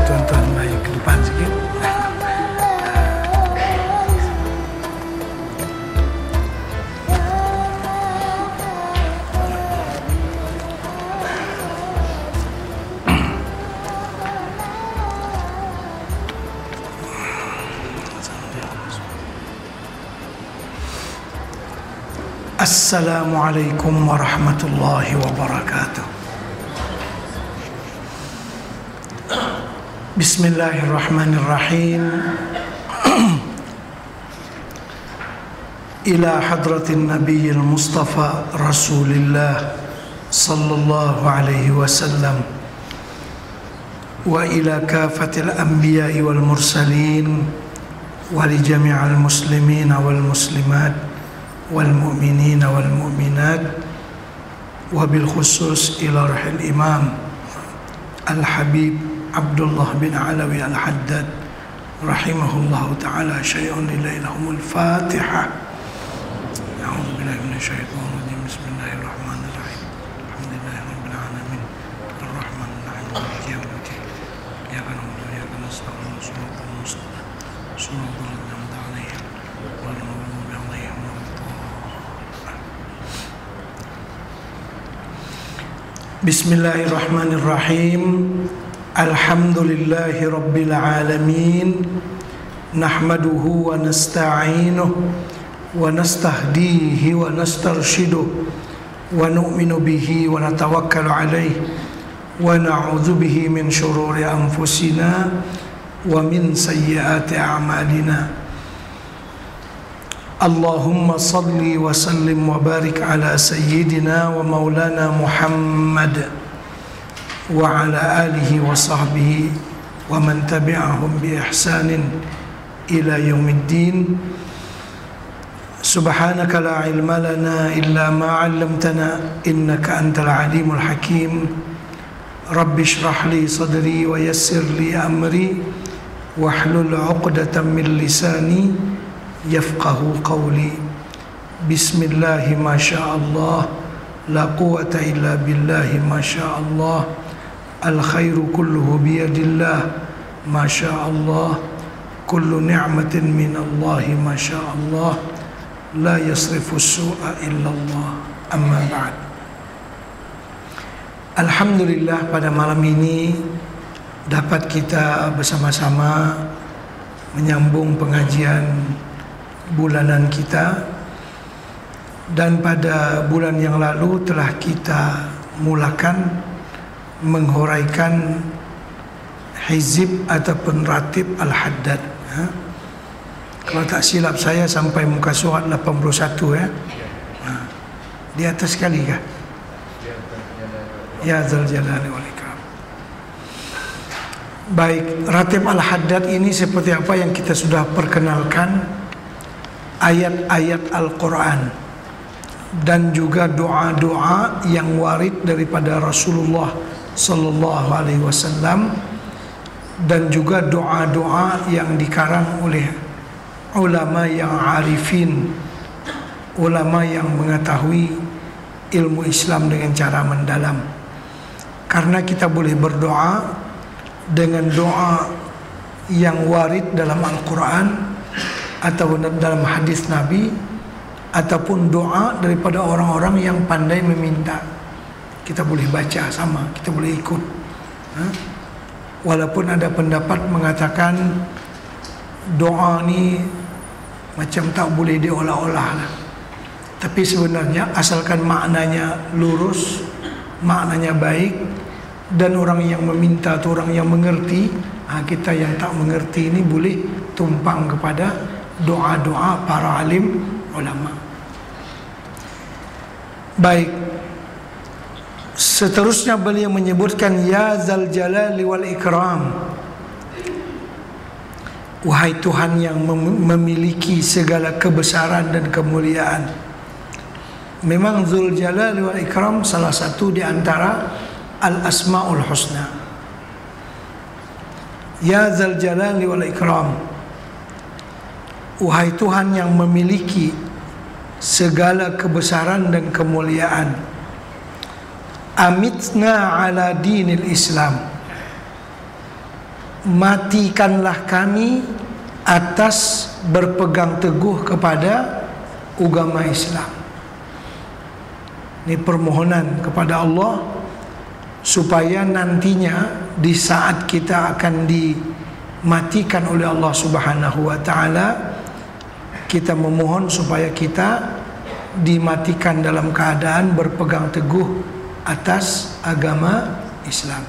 Tuan-tuan maju ke depan sikit. Assalamualaikum warahmatullahi wabarakatuh. Bismillahirrahmanirrahim. Ila hadratin nabiyil mustafa rasulillah sallallahu alaihi wasallam wa ila kafatil anbiya'i wal mursalin wa li jami'al muslimina wal muslimat wal mu'minina wal mu'minat wa bil khusus ila rahil imam al-habib Abdullah bin Alawi al-Haddad rahimahullahu ta'ala syai'un ilaihumul Fatihah. A'udzu billahi minasyaitonir rajim. Bismillahirrahmanirrahim. Alhamdulillahi rabbil alamin. Arrahmanir rahim. Maliki yaumiddin. Iyyaka na'budu wa iyyaka nasta'in. Shiratal mustaqim. Shiratal ladzina an'amta 'alaihim ghairil maghdubi 'alaihim waladdallin. Bismillahirrahmanirrahim. Alhamdulillahi rabbil alamin. Nahmaduhu wa nasta'inuhu wa nastahdihi wa nastarshiduhu wa nu'minu bihi wa natawakkalu alayhi wa na'udzu bihi min shururi anfusina wa min sayyiati a'malina. Allahumma salli wa sallim wa barik ala sayyidina wa maulana Muhammad wa ala alihi wa sahbihi wa man tabi'ahum bi ihsanin ila yaumiddin. Subhanaka la ilma lana illa ma 'allamtana innaka antal alimul hakim. Rabbi shrah li sadri wa yassir li amri wahlul 'uqdatam min lisani yafqahu qawli. Bismillahi ma sya'allah la quwwata illa billahi ma sya'allah. Al-khairu kulluhu biyadillah ma sya'allah. Kullu ni'matin minallahi ma sya'allah. La yasrifu su'a illallah. Amma ba'd. Alhamdulillah, pada malam ini dapat kita bersama-sama menyambung pengajian bulanan kita. Dan pada bulan yang lalu telah kita mulakan menghuraikan hizib ataupun ratib Al-Haddad. Kalau tak silap saya sampai muka surat 81 ya. Di atas sekali kah? Ya Dzal Jalali wal Ikram. Baik, ratib Al-Haddad ini seperti apa yang kita sudah perkenalkan, ayat-ayat Al-Quran dan juga doa-doa yang warid daripada Rasulullah sallallahu alaihi wasallam, dan juga doa-doa yang dikarang oleh ulama yang arifin, ulama yang mengetahui ilmu Islam dengan cara mendalam. Karena kita boleh berdoa dengan doa yang warid dalam Al-Quran atau dalam hadis Nabi, ataupun doa daripada orang-orang yang pandai meminta. Kita boleh baca sama, kita boleh ikut. Walaupun ada pendapat mengatakan doa ni macam tak boleh diolah-olah lah. Tapi sebenarnya asalkan maknanya lurus, maknanya baik, dan orang yang meminta atau orang yang mengerti, kita yang tak mengerti ini boleh tumpang kepada doa-doa para alim ulama. Baik. Seterusnya beliau menyebutkan ya zal jalali wal ikram. Wahai Tuhan yang memiliki segala kebesaran dan kemuliaan. Memang Dzul Jalali wal Ikram salah satu di antara Al-Asmaul Husna. Ya Dzal Jalali wal Ikram, wahai Tuhan yang memiliki segala kebesaran dan kemuliaan, amitna ala dinil Islam, matikanlah kami atas berpegang teguh kepada agama Islam. Ini permohonan kepada Allah supaya nantinya di saat kita akan dimatikan oleh Allah Subhanahu wa taala, kita memohon supaya kita dimatikan dalam keadaan berpegang teguh atas agama Islam.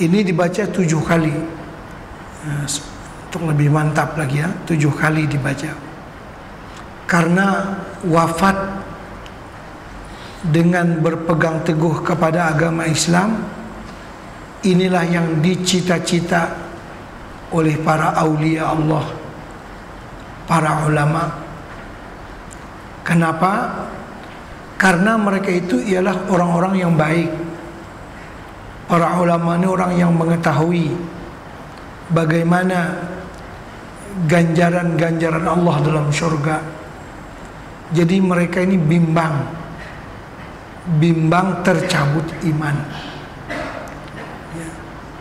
Ini dibaca 7 kali. Untuk lebih mantap lagi ya, 7 kali dibaca. Karena wafat dengan berpegang teguh kepada agama Islam, inilah yang dicita-cita oleh para aulia Allah, para ulama. Kenapa? Karena mereka itu ialah orang-orang yang baik. Para ulama ini orang yang mengetahui bagaimana ganjaran-ganjaran Allah dalam syurga. Jadi mereka ini bimbang tercabut iman.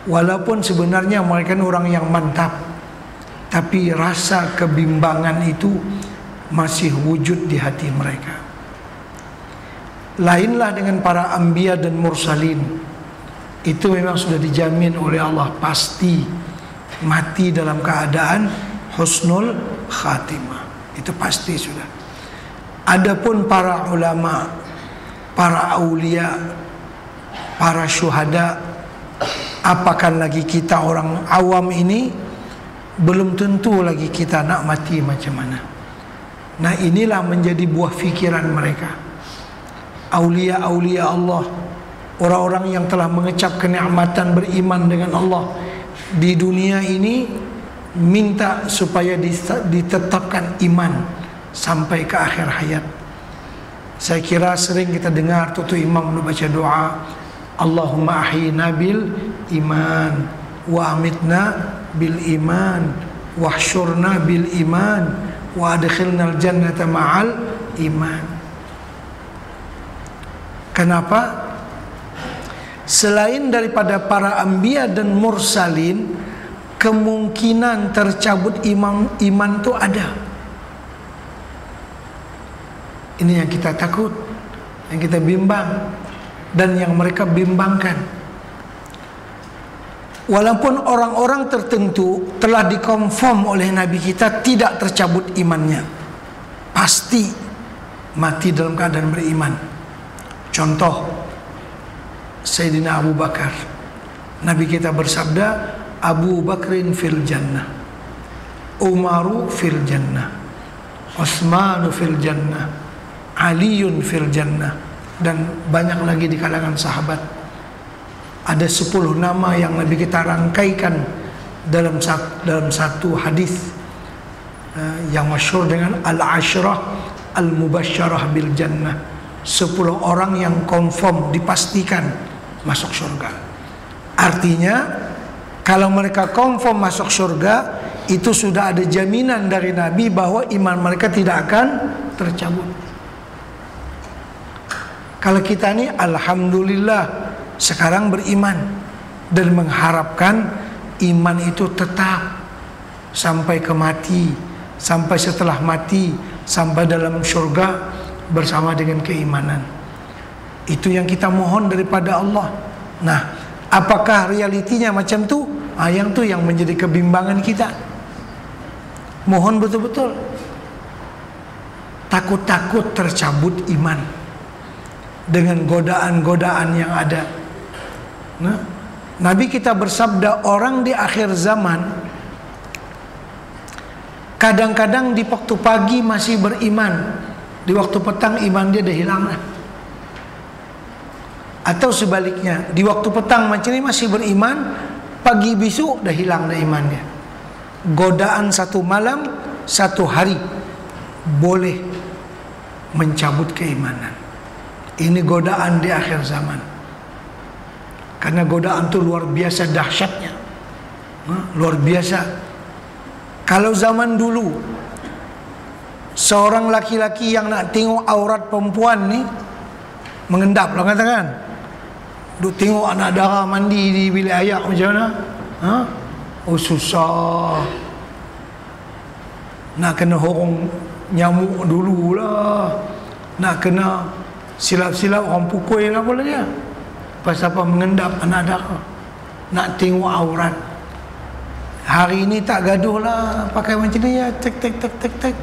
Walaupun sebenarnya mereka orang yang mantap, tapi rasa kebimbangan itu masih wujud di hati mereka. Lainlah dengan para anbiya dan mursalin. Itu memang sudah dijamin oleh Allah pasti mati dalam keadaan husnul khatimah. Itu pasti sudah. Adapun para ulama, para aulia, para syuhada, apakan lagi kita orang awam ini, belum tentu lagi kita nak mati macam mana. Nah inilah menjadi buah fikiran mereka. Aulia-aulia Allah, orang-orang yang telah mengecap kenikmatan beriman dengan Allah di dunia ini, minta supaya ditetapkan iman sampai ke akhir hayat. Saya kira sering kita dengar tutu imam baca doa, Allahumma ahyina bil iman wa amitna bil iman wahsyurna bil iman wa adkhilnal jannata ma'al iman. Kenapa? Selain daripada para anbiya dan mursalin, kemungkinan tercabut iman itu ada. Ini yang kita takut, yang kita bimbang, dan yang mereka bimbangkan. Walaupun orang-orang tertentu telah dikonfirm oleh Nabi kita tidak tercabut imannya, pasti mati dalam keadaan beriman. Contoh Sayyidina Abu Bakar, Nabi kita bersabda, Abu Bakrin fil jannah, Umaru fil jannah, Utsmanu fil jannah, Aliun fil jannah, dan banyak lagi di kalangan sahabat. Ada 10 nama yang Nabi kita rangkaikan dalam satu hadis yang masyhur dengan al-asyrah al-mubasysyarah bil jannah. 10 orang yang confirm dipastikan masuk surga. Artinya kalau mereka confirm masuk surga, itu sudah ada jaminan dari Nabi bahwa iman mereka tidak akan tercabut. Kalau kita ini alhamdulillah sekarang beriman dan mengharapkan iman itu tetap sampai ke mati, sampai setelah mati, sampai dalam surga bersama dengan keimanan. Itu yang kita mohon daripada Allah. Nah, apakah realitinya macam tu? Yang tu yang menjadi kebimbangan kita. Mohon betul-betul. takut-takut tercabut iman dengan godaan-godaan yang ada. Nah, Nabi kita bersabda, orang di akhir zaman kadang-kadang di waktu pagi masih beriman, di waktu petang iman dia dah hilang lah. Atau sebaliknya, di waktu petang macam ni masih beriman, pagi besok dah hilang dah iman dia. Godaan satu malam, satu hari boleh mencabut keimanan. Ini godaan di akhir zaman. Karena godaan tu luar biasa dahsyatnya. Luar biasa. Kalau zaman dulu seorang laki-laki yang nak tengok aurat perempuan ni mengendap lah katakan, duk tengok anak dara mandi di bilik ayak macam mana? Oh susah. Nak kena horong nyamuk dululah, nak kena silap-silap orang pukul lah pula dia. Pasal apa? Mengendap anak dara, nak tengok aurat. Hari ini tak gaduh lah, pakai macam ni ya, tek tek tek tek tek,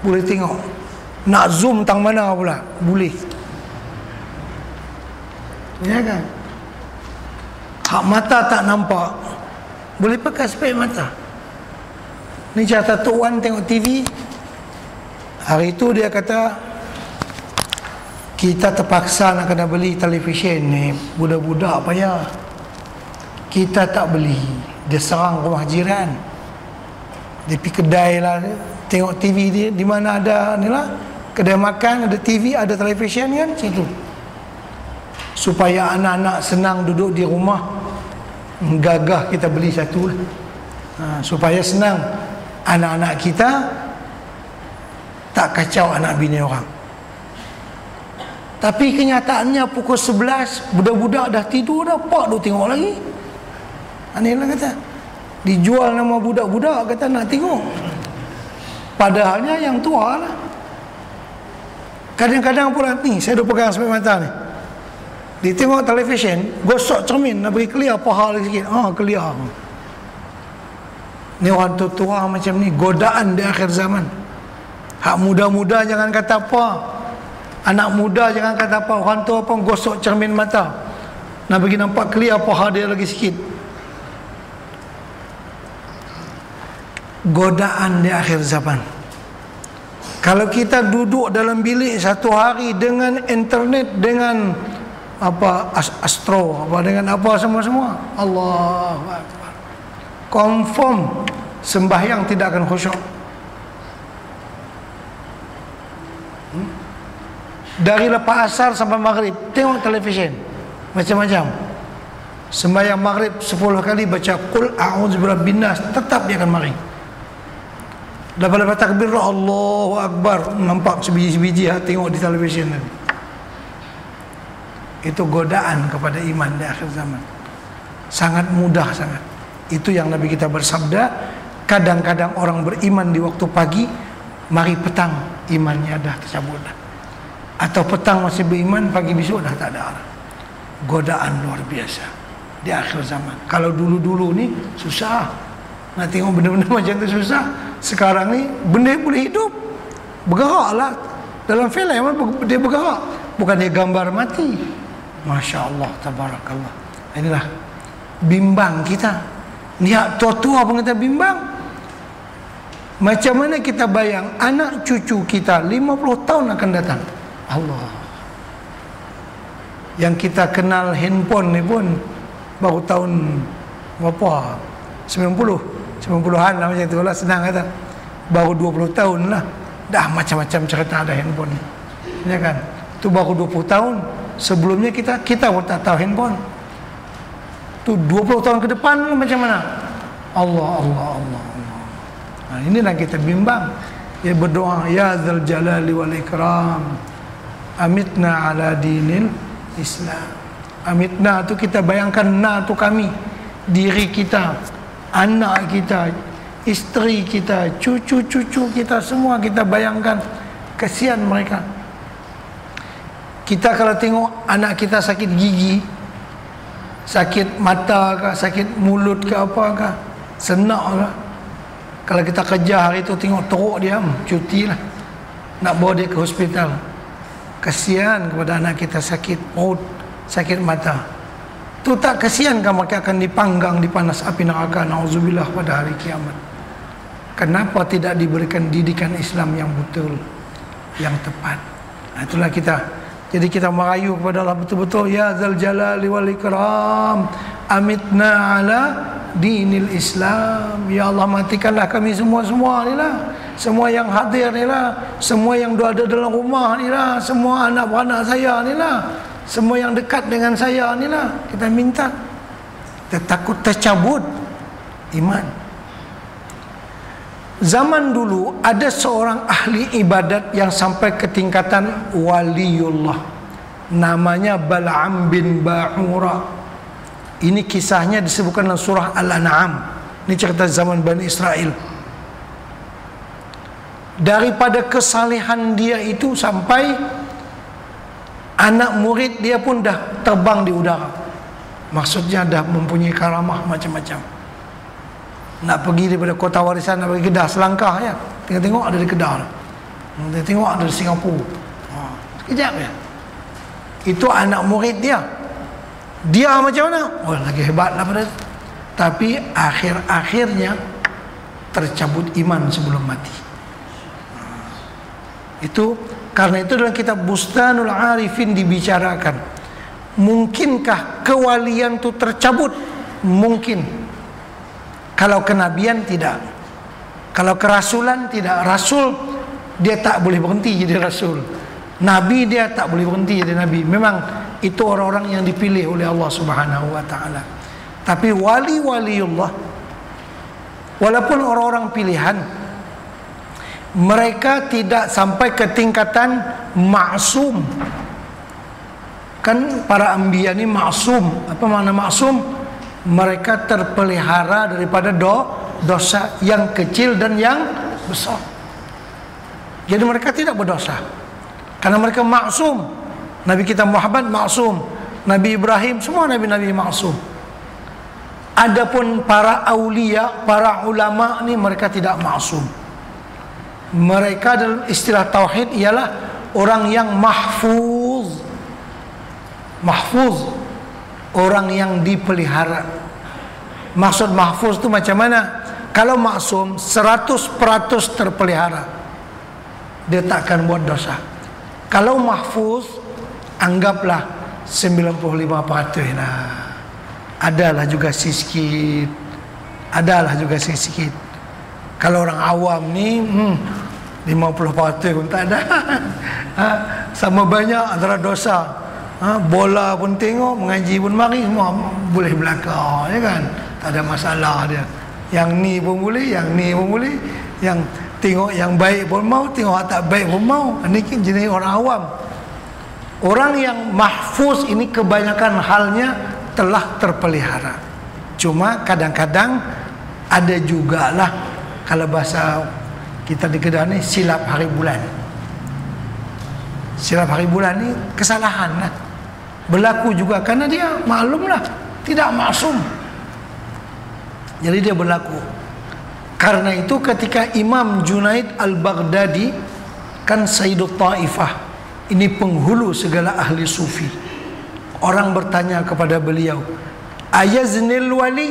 boleh tengok. Nak zoom tang mana pula boleh, ya kan? Hak mata tak nampak, boleh pakai spek mata. Ni cara Tok Wan tengok TV. Hari itu dia kata, kita terpaksa nak kena beli televisyen ni, budak-budak payah. Kita tak beli, dia serang rumah jiran. Dia pergi kedai lah, tengok TV dia, di mana ada ni lah, kedai makan, ada TV, ada televisyen kan, situ. Supaya anak-anak senang duduk di rumah, gagah kita beli satu lah. Supaya senang anak-anak kita tak kacau anak bini orang. Tapi kenyataannya pukul 11 budak-budak dah tidur dah, pak duk tengok lagi. Anilah kata, dijual nama budak-budak, kata nak tengok. Padahalnya yang tua lah. Kadang-kadang pula ni, saya duk pegang sampai mata ni, dia tengok televisyen, gosok cermin nak bagi clear paha lagi sikit. Clear. Ni orang tua macam ni, godaan di akhir zaman. Hak muda-muda jangan kata apa, anak muda jangan kata apa, orang tua pun gosok cermin mata nak bagi nampak clear paha dia lagi sikit. Godaan di akhir zaman. Kalau kita duduk dalam bilik satu hari dengan internet, dengan apa astro, apa dengan apa semua-semua, Allahu Akbar, confirm sembahyang tidak akan khusyuk. Dari lepas asar sampai maghrib tengok televisyen macam-macam. Sembahyang maghrib 10 kali baca qul a'udzu birabbin nas, tetap dia akan mari. Lepas takbir Allahu Akbar, nampak sebiji-sebiji tengok di televisyen tadi. Itu godaan kepada iman di akhir zaman. Sangat mudah sangat. Itu yang Nabi kita bersabda, kadang-kadang orang beriman di waktu pagi, mari petang imannya dah tercabut dah. Atau petang masih beriman, pagi besok dah tak ada. Godaan luar biasa di akhir zaman. Kalau dulu-dulu ni susah, nak tengok benda-benda macam tu susah. Sekarang ni benda boleh hidup, bergeraklah. Dalam filem dia bergerak, bukan dia gambar mati. Masya Allah, tabarakallah. Inilah bimbang kita. Niat tua-tua pun kita bimbang. Macam mana kita bayang anak cucu kita 50 tahun akan datang. Allah. Yang kita kenal handphone ni pun baru tahun berapa? 90-an lah macam tu lah, senang kata. Baru 20 tahun lah dah macam-macam cerita ada handphone ni, ya kan? Tu baru 20 tahun. Sebelumnya kita pun tak tahu handphone. Tu 20 tahun ke depan macam mana? Allah. Inilah kita bimbang. Ya berdoa, ya dzal jalali wal ikram, amitna ala dinil Islam. Amitna tu kita bayangkan, na tu kami, diri kita, anak kita, isteri kita, cucu-cucu kita, semua kita bayangkan. Kesian mereka. Kita kalau tengok anak kita sakit gigi, sakit mata ke, sakit mulut ke, apa ke, senak ke, kalau kita kerja hari tu tengok teruk dia, cuti lah. nak bawa dia ke hospital. Kasihan kepada anak kita sakit maut, sakit mata. Tu tak kasihan kan mereka akan dipanggang di panas api neraka, nauzubillah, pada hari kiamat. Kenapa tidak diberikan didikan Islam yang betul, yang tepat? Nah, itulah kita. Jadi kita merayu kepada Allah betul-betul, ya zal jalali wal ikram, amitna ala dinil Islam. Ya Allah, matikanlah kami semua-semua ni lah, semua yang hadir ni lah, semua yang ada dalam rumah ni lah, semua anak-anak saya ni lah, semua yang dekat dengan saya ni lah. Kita minta, kita takut tercabut iman. Zaman dulu ada seorang ahli ibadat yang sampai ke tingkatan waliullah, namanya Bal'am bin Ba'ura. Ini kisahnya disebutkan dalam surah Al-An'am. Ini cerita zaman Bani Israel. Daripada kesalehan dia itu sampai anak murid dia pun dah terbang di udara. Maksudnya dah mempunyai karamah macam-macam. Nak pergi daripada kota warisan, nak pergi Kedah selangkah ya. Tengok ada di Kedah. Tengok ada di Singapura. Sekejap ya. Itu anak murid dia. Dia macam mana? Oh, lagi hebat lah pada. Tapi akhir-akhirnya tercabut iman sebelum mati. Itu karena itu dalam kitab Bustanul Arifin dibicarakan, mungkinkah kewalian itu tercabut? Mungkin. Kalau kenabian tidak. Kalau kerasulan tidak. Rasul dia tak boleh berhenti jadi rasul. Nabi dia tak boleh berhenti jadi nabi. Memang itu orang-orang yang dipilih oleh Allah Subhanahu wa taala. Tapi wali-waliullah, walaupun orang-orang pilihan, mereka tidak sampai ke tingkatan maksum. Kan para anbiya ni maksum. Apa makna maksum? Mereka terpelihara daripada dosa yang kecil dan yang besar. Jadi mereka tidak berdosa karena mereka maksum. Nabi kita Muhammad maksum, Nabi Ibrahim, semua nabi-nabi maksum. Adapun para aulia, para ulama ni mereka tidak maksum. Mereka dalam istilah tauhid ialah orang yang mahfuz. Mahfuz, orang yang dipelihara. Maksud mahfuz itu macam mana? Kalau maksum 100% terpelihara, dia tak akan buat dosa. Kalau mahfuz, anggaplah 95% lah. Adalah juga sikit. Adalah juga sikit. Kalau orang awam ni 50% pun tak ada. Sama banyak antara dosa. Bola pun tengok, mengaji pun mari, semua boleh belakang, ya kan? Tak ada masalah dia. Yang ni pun boleh, yang ni pun boleh. Yang tengok yang baik pun mau, tengok yang tak baik pun mau. Ini kan jenis orang awam. Orang yang mahfuz ini kebanyakan halnya telah terpelihara. Cuma kadang-kadang ada jugalah, kalau bahasa kita di Kedah ni, silap hari bulan. Silap hari bulan ni kesalahan lah. Berlaku juga karena dia maklumlah tidak maksum. Jadi dia berlaku. Karena itu ketika Imam Junaid Al-Baghdadi, kan Sayyidut Taifah, ini penghulu segala ahli sufi. Orang bertanya kepada beliau, ayaznil wali?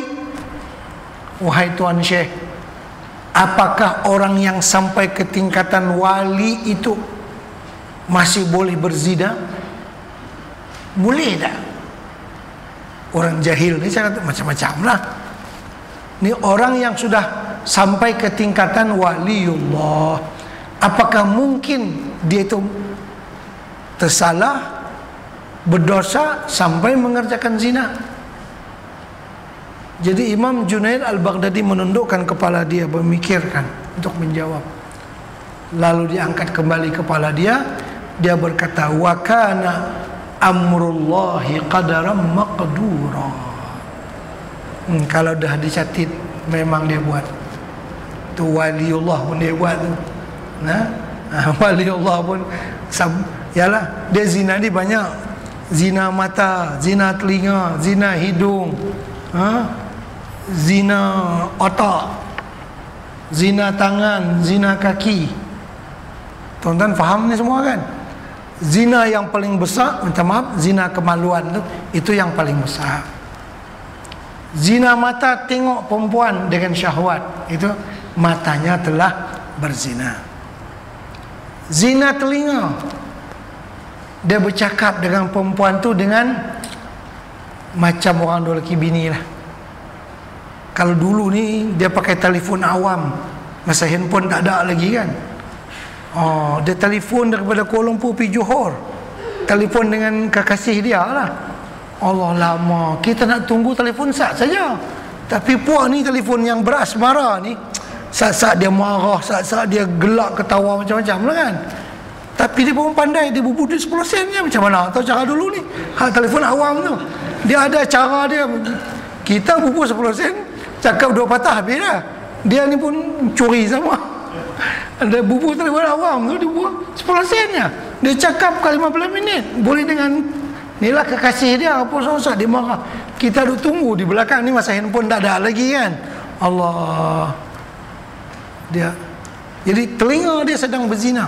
Wahai Tuan Syekh, apakah orang yang sampai ke tingkatan wali itu masih boleh berzina? Boleh tak? Orang jahil ni saya kata macam-macam lah. Ni orang yang sudah sampai ke tingkatan waliullah, apakah mungkin dia itu tersalah, berdosa sampai mengerjakan zina? Jadi Imam Junaid Al-Baghdadi menundukkan kepala dia, memikirkan untuk menjawab. Lalu diangkat kembali kepala dia, dia berkata, wa kana amrullahi qadaran maqdura. Kalau dah dicatat memang dia buat. Tu waliullah pun dia buat tu. Waliullah pun yalah, dia zina ni banyak. Zina mata, zina telinga, zina hidung, zina otak, zina tangan, zina kaki. Tuan-tuan faham ni semua kan? Zina yang paling besar, minta maaf, zina kemaluan tu, itu yang paling besar. Zina mata, tengok perempuan dengan syahwat, itu matanya telah berzina. Zina telinga, dia bercakap dengan perempuan tu dengan macam orang dua lelaki bini lah. Kalau dulu ni dia pakai telefon awam, masa handphone tak ada lagi kan. Dia telefon daripada Kuala Lumpur pergi Johor, telefon dengan kekasih dia lah. Allah, lama kita nak tunggu telefon sat saja. Tapi puak ni telefon yang berasmara ni, saat-saat dia marah, saat-saat dia gelak ketawa macam-macam lah kan. Tapi dia pun pandai, dia berbudi 10 sen je. Macam mana tahu cara dulu ni? Telefon awam tu, dia ada cara dia. Kita bubur 10 sen, cakap 2 patah habis dah. Dia ni pun curi sama. Ada bubur telefon awam tu, dia buat 10 sen je. Dia cakap kali 15 minit. Boleh dengan ni lah kekasih dia, apa susah dia marah. Kita duduk tunggu di belakang ni, masa handphone tak ada lagi kan. Allah, dia jadi telinga dia sedang berzina.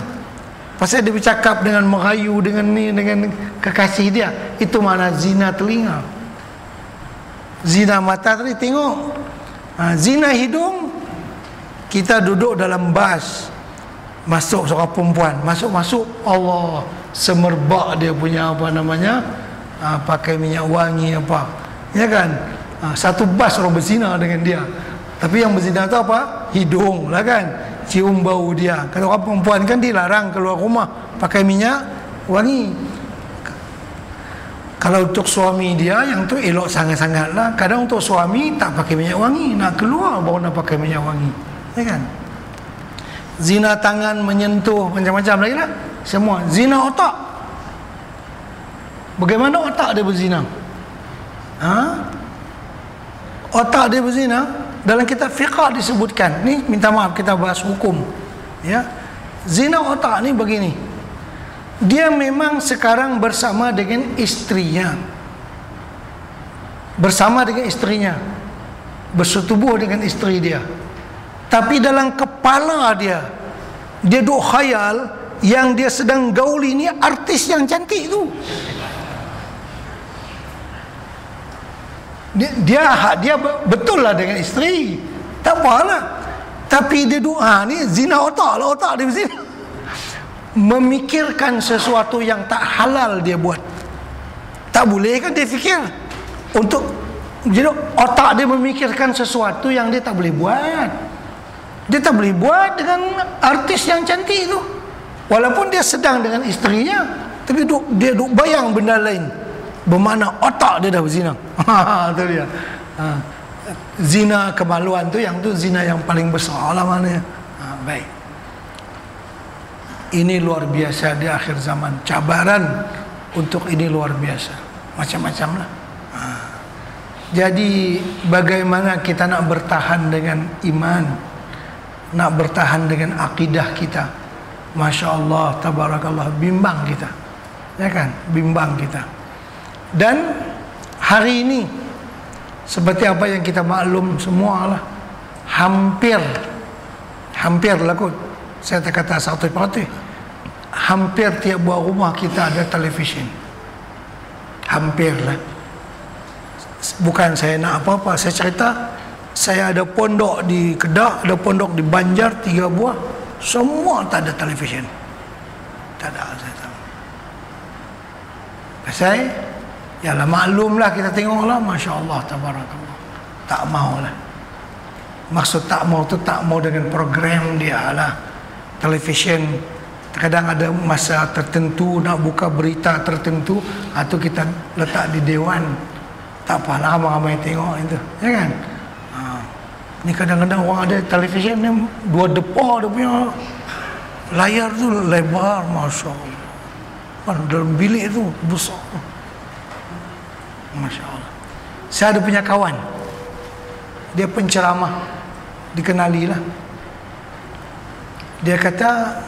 Pasal dia bercakap dengan merayu dengan ni, dengan kekasih dia. Itu mana zina telinga. Zina mata tadi tengok. Zina hidung, kita duduk dalam bas, masuk seorang perempuan, masuk Allah, semerbak dia punya apa namanya, pakai minyak wangi apa, ya kan. Satu bas orang berzina dengan dia. Tapi yang berzina tu apa? Hidung lah kan, cium bau dia. Kalau orang perempuan kan dilarang keluar rumah pakai minyak wangi. Kalau untuk suami dia yang tu elok sangat-sangat lah. Kadang untuk suami tak pakai minyak wangi, nak keluar baru nak pakai minyak wangi, ya kan. Zina tangan, menyentuh, macam-macam lagi lah. Semua. Zina otak. Bagaimana otak dia berzina? Otak dia berzina, dalam kitab fiqh disebutkan. Ni minta maaf, kita bahas hukum, ya. Zina otak ni begini. Dia memang sekarang bersama dengan istrinya, bersetubuh dengan isteri dia. Tapi dalam kepala dia duk khayal yang dia sedang gauli ni artis yang cantik tu. Dia betul lah dengan isteri, tak apalah. Tapi dia doa ni zina otak lah, otak dia berzina. Memikirkan sesuatu yang tak halal dia buat. Tak boleh kan dia fikir untuk, jadi otak dia memikirkan sesuatu yang dia tak boleh buat. Dia tak boleh buat dengan artis yang cantik tu, walaupun dia sedang dengan isterinya. Tapi dia duk bayang benda lain, bermakna otak dia dah berzina. Itu dia. Zina kemaluan tu, yang tu zina yang paling besar lah maknanya. Baik. Ini luar biasa di akhir zaman. Cabaran untuk ini luar biasa. Macam-macam lah. Jadi bagaimana kita nak bertahan dengan iman, nak bertahan dengan akidah kita. Masya Allah, tabarakallah, bimbang kita, ya kan, bimbang kita. Dan hari ini seperti apa yang kita maklum semua lah, hampir lah kot, saya tak kata 100%, hampir tiap buah rumah kita ada televisyen. Hampir lah. Bukan saya nak apa-apa, saya cerita. Saya ada pondok di Kedah, ada pondok di Banjar, 3 buah, semua tak ada televisyen. Tak ada, saya tahu. Pasal yalah, maklumlah, kita tengoklah, Masya Allah, tabarakallah, tak maulah. Maksud tak mau tu tak mau dengan program dia lah. Televisyen kadang ada masa tertentu nak buka berita tertentu, atau kita letak di dewan, tak apalah, ramai-ramai tengok itu, ya kan. Ni kadang-kadang orang ada televisyen ni 2 depa dia punya layar tu lebar, Masya Allah. Dalam bilik tu besar, Masya Allah. Saya ada punya kawan, dia penceramah, dikenalilah. Dia kata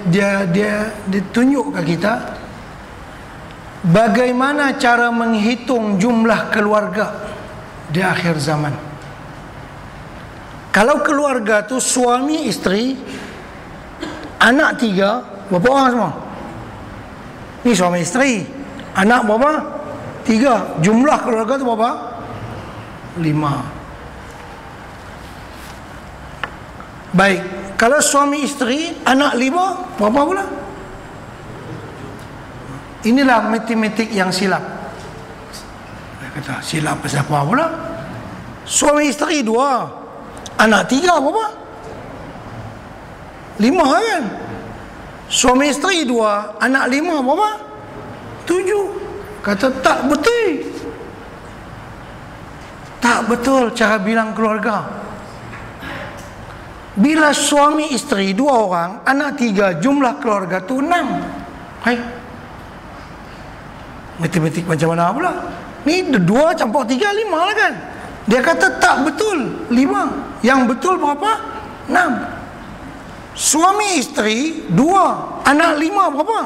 dia tunjuk ke kita bagaimana cara menghitung jumlah keluarga di akhir zaman. Kalau keluarga tu suami isteri, anak 3, Berapa orang semua? Ni suami isteri. Anak berapa? 3. Jumlah keluarga tu berapa? 5. Baik. Kalau suami isteri, anak 5, berapa pula? Inilah matematik yang silap. Saya kata, silap pasal apa pula? Suami isteri 2, anak 3, berapa? 5 kan? Suami isteri 2, anak 5, berapa? 7. Kata tak betul. Tak betul cara bilang keluarga. Bila suami isteri 2 orang, anak 3, jumlah keluarga tu 6. Hai. Matematik macam mana pula? Ni 2 campur 3, 5 lah kan? Dia kata tak betul, 5. Yang betul berapa? 6. Suami isteri 2, anak 5, berapa?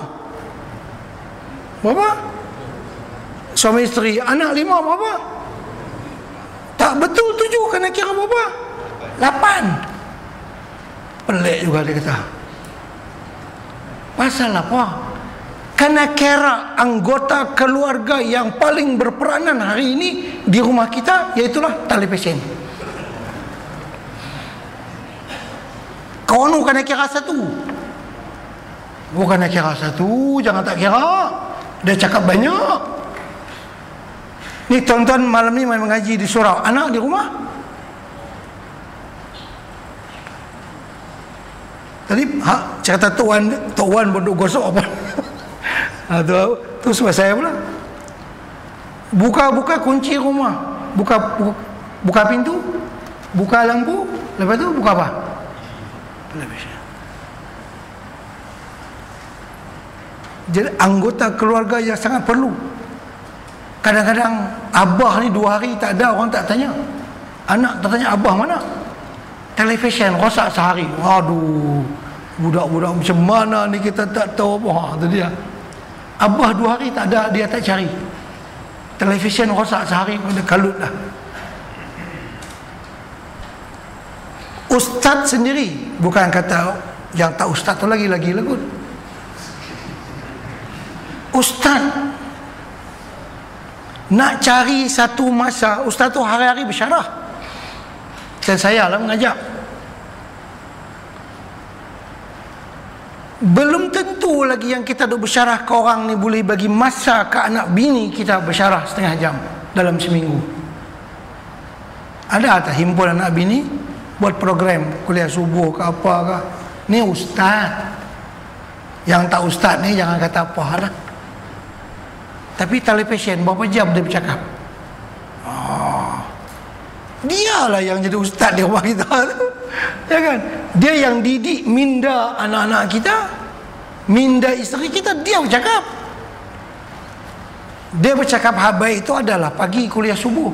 Berapa? Suami isteri, anak 5, berapa? Tak betul 7, kena kira berapa? 8. Pelik juga dia kata. Pasal apa? Kena kira anggota keluarga yang paling berperanan hari ini di rumah kita, iaitulah televisi. Kau nu kena kira 1. Bukan nak kira 1, jangan tak kira. Dia cakap banyak. Ni tuan-tuan malam ni main mengaji di surau. Anak di rumah. Tadi cerita Tok Wan bodoh gosok apa? Tu sebab saya pula. Buka kunci rumah. Buka pintu. Buka lampu. Lepas tu buka apa? Televisi. Jadi anggota keluarga yang sangat perlu. Kadang-kadang abah ni 2 hari tak ada, orang tak tanya. Anak tak tanya abah mana? Televisi rosak sehari. Waduh, budak-budak macam mana ni, kita tak tahu apa. Tu dia. Abah 2 hari tak ada, dia tak cari. Televisi rosak sehari, pada kalut dah. Ustaz sendiri, bukan kata yang tak ustaz tu lagi lagut. Ustaz nak cari satu masa, ustaz tu hari-hari bersyarah. Dan saya lah mengajak. Belum tentu lagi yang kita duk bersyarah ke orang ni boleh bagi masa ke anak bini kita bersyarah setengah jam dalam seminggu. Ada tak himpun anak bini buat program kuliah subuh ke apa ke? Ni ustaz. Yang tak ustaz ni jangan kata apa lah. Tapi televisi berapa jam dia bercakap? Dialah yang jadi ustaz di rumah kita. Ya kan? Dia yang didik minda anak-anak kita, minda isteri kita, dia bercakap. Dia bercakap habai itu adalah pagi kuliah subuh.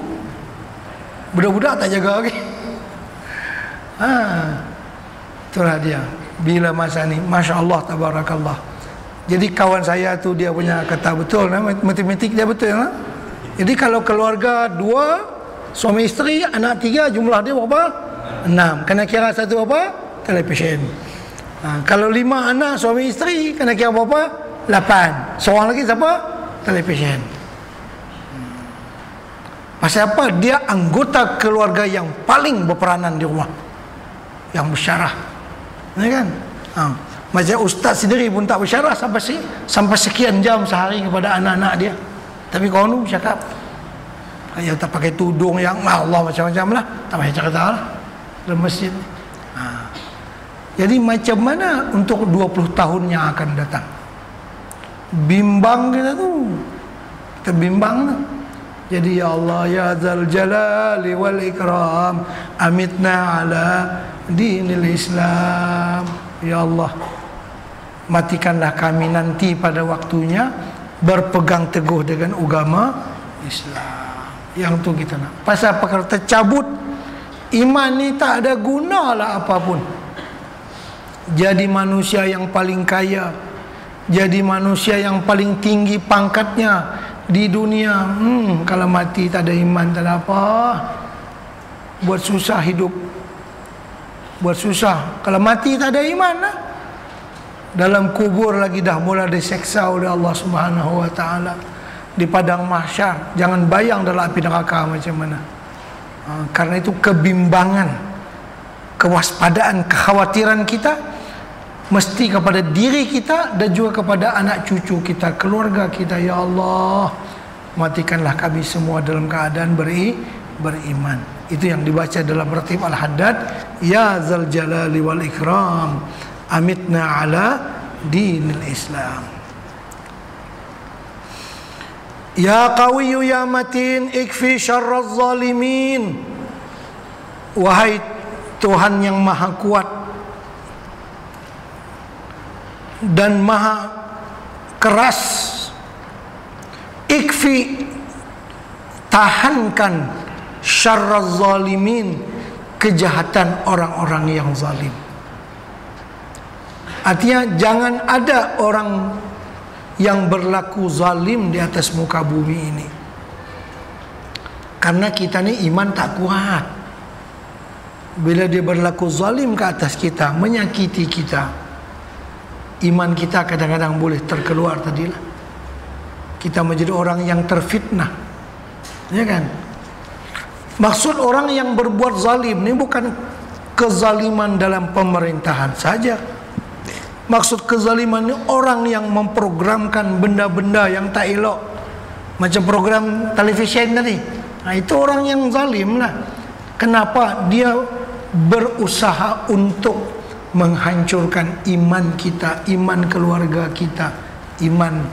Budak-budak tak jaga lagi. Itulah dia. Bila masa ni, Masya Allah, Tabarakallah. Jadi kawan saya tu dia punya kata betul, matematik dia betul lah. Jadi kalau keluarga 2, suami isteri, anak 3, jumlah dia berapa? 6. Kena kira satu apa? Televisi. Kalau 5 anak suami isteri, kena kira berapa? 8. Seorang lagi siapa? Televisi. Pasal apa? Dia anggota keluarga yang paling berperanan di rumah, yang bersyarah. Ya kan? Macam ustaz sendiri pun tak bersyarah sampai sekian jam sehari kepada anak-anak dia. Tapi kau nu cakap, yang tak pakai tudung yang Allah macam-macam lah, tak payah cerita lah dalam masjid. Jadi macam mana untuk 20 tahun yang akan datang? Bimbang kita tu, kita bimbang tu. Jadi ya Allah, ya Zal Jalali wal Ikram, amitna ala dinil Islam. Ya Allah, matikanlah kami nanti pada waktunya berpegang teguh dengan agama Islam. Yang tu kita nak. Pasal perkara tercabut iman ni tak ada guna lah apapun. Jadi manusia yang paling kaya, jadi manusia yang paling tinggi pangkatnya di dunia, kalau mati tak ada iman, tak ada apa. Buat susah hidup, buat susah. Kalau mati tak ada iman lah, dalam kubur lagi dah mula diseksa oleh Allah Subhanahu wa taala. Di padang mahsyar, jangan bayang dalam api neraka macam mana. Karena itu kebimbangan, kewaspadaan, kekhawatiran kita mesti kepada diri kita dan juga kepada anak cucu kita, keluarga kita. Ya Allah, matikanlah kami semua dalam keadaan beriman. Itu yang dibaca dalam ratib Al-Haddad. Ya Zal Jalali wal Ikram, amitna ala dinil Islam. Ya Qawiyyu ya Matin, ikfi syarraz zalimin. Wahai Tuhan yang maha kuat dan maha keras, ikfi, tahankan syarraz zalimin, kejahatan orang-orang yang zalim. Artinya jangan ada orang yang berlaku zalim di atas muka bumi ini. Karena kita ni iman tak kuat. Bila dia berlaku zalim ke atas kita, menyakiti kita, iman kita kadang-kadang boleh terkeluar tadilah. Kita menjadi orang yang terfitnah. Ya kan? Maksud orang yang berbuat zalim ni bukan kezaliman dalam pemerintahan saja. Maksud kezaliman ini orang yang memprogramkan benda-benda yang tak elok, macam program televisyen tadi. Itu orang yang zalim lah. Kenapa? Dia berusaha untuk menghancurkan iman kita, iman keluarga kita, iman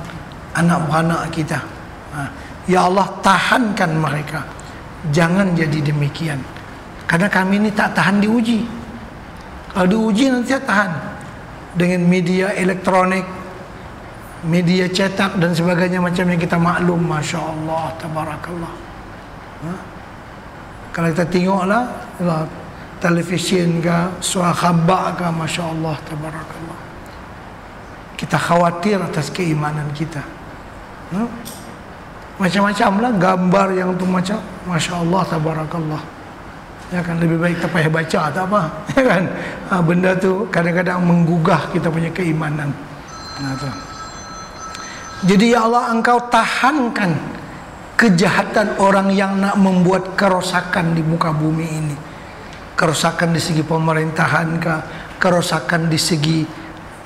anak-anak kita. Ya Allah, tahankan mereka. Jangan jadi demikian. Karena kami ini tak tahan diuji. Kalau diuji nanti saya tahan. Dengan media elektronik, media cetak dan sebagainya macam yang kita maklum. Masya Allah, tabarakallah. Kalau kita tengoklah televisyen ke, suara khabar ke, Masya Allah, tabarakallah. Kita khawatir atas keimanan kita. Macam-macam lah gambar yang tu macam, Masya Allah, tabarakallah. Ya kan, lebih baik tak payah baca, tak apa. Ya kan, benda tu kadang-kadang menggugah kita punya keimanan. Jadi ya Allah, Engkau tahankan kejahatan orang yang nak membuat kerosakan di muka bumi ini. Kerosakan di segi pemerintahan kah, kerosakan di segi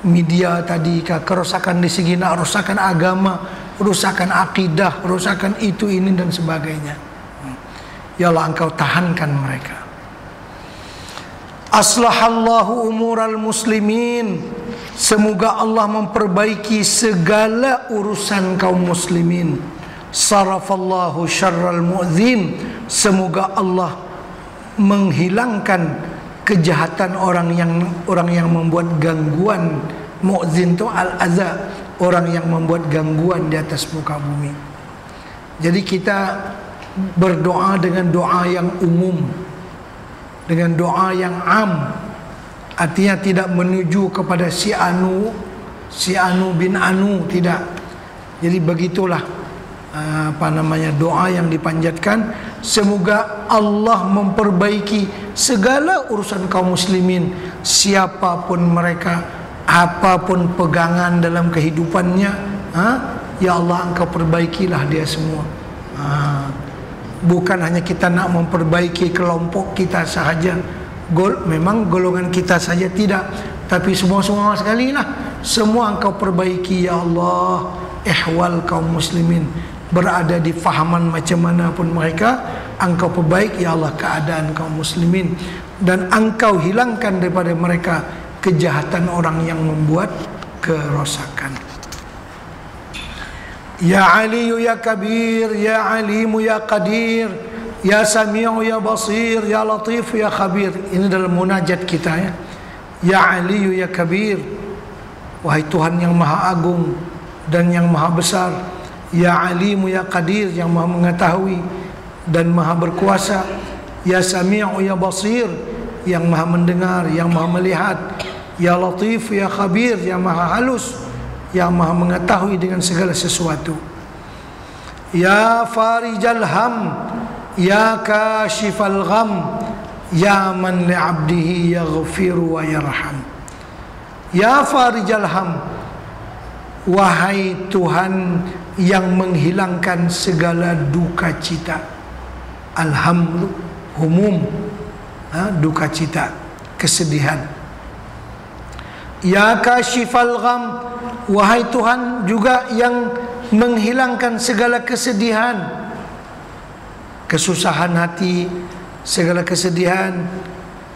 media tadi kah, kerosakan di segi nak rosakan agama, rosakan akidah, rosakan itu ini dan sebagainya. Ya Allah, Engkau tahankan mereka. Aslahallahu umural muslimin. Semoga Allah memperbaiki segala urusan kaum muslimin. Sarafallahu syarral mu'zin. Semoga Allah menghilangkan kejahatan orang yang membuat gangguan. Mu'zin itu al-aza, orang yang membuat gangguan di atas muka bumi. Jadi kita berdoa dengan doa yang umum, dengan doa yang am. Artinya tidak menuju kepada si Anu bin Anu, tidak. Jadi begitulah doa yang dipanjatkan. Semoga Allah memperbaiki segala urusan kaum muslimin, siapapun mereka, apapun pegangan dalam kehidupannya. Ya Allah, Engkau perbaikilah dia semua. Bukan hanya kita nak memperbaiki kelompok kita sahaja, memang golongan kita saja tidak, tapi semua sekali lah. Semua Engkau perbaiki ya Allah. Ihwal kaum muslimin, berada di fahaman macam mana pun mereka, Engkau perbaik ya Allah keadaan kaum muslimin. Dan Engkau hilangkan daripada mereka kejahatan orang yang membuat kerosakan. Ya Aliyu ya Kabir, ya Alimu ya Qadir, ya Sami'u ya Basir, ya Latif ya Khabir. Ini dalam munajat kita ya. Ya Aliyu ya Kabir, wahai Tuhan yang maha agung dan yang maha besar. Ya Alimu ya Qadir, yang maha mengetahui dan maha berkuasa. Ya Sami'u ya Basir, yang maha mendengar, yang maha melihat. Ya Latif ya Khabir, yang maha halus, yang maha mengetahui dengan segala sesuatu. Ya Farijal Ham, ya Kashifal Gham, ya man li'abdihi yaghfiru wa yarham. Ya farijal ham, wahai Tuhan yang menghilangkan segala duka cita. Alham, humum, duka cita, kesedihan. Ya kashifal gham, wahai Tuhan juga yang menghilangkan segala kesedihan, kesusahan hati, segala kesedihan.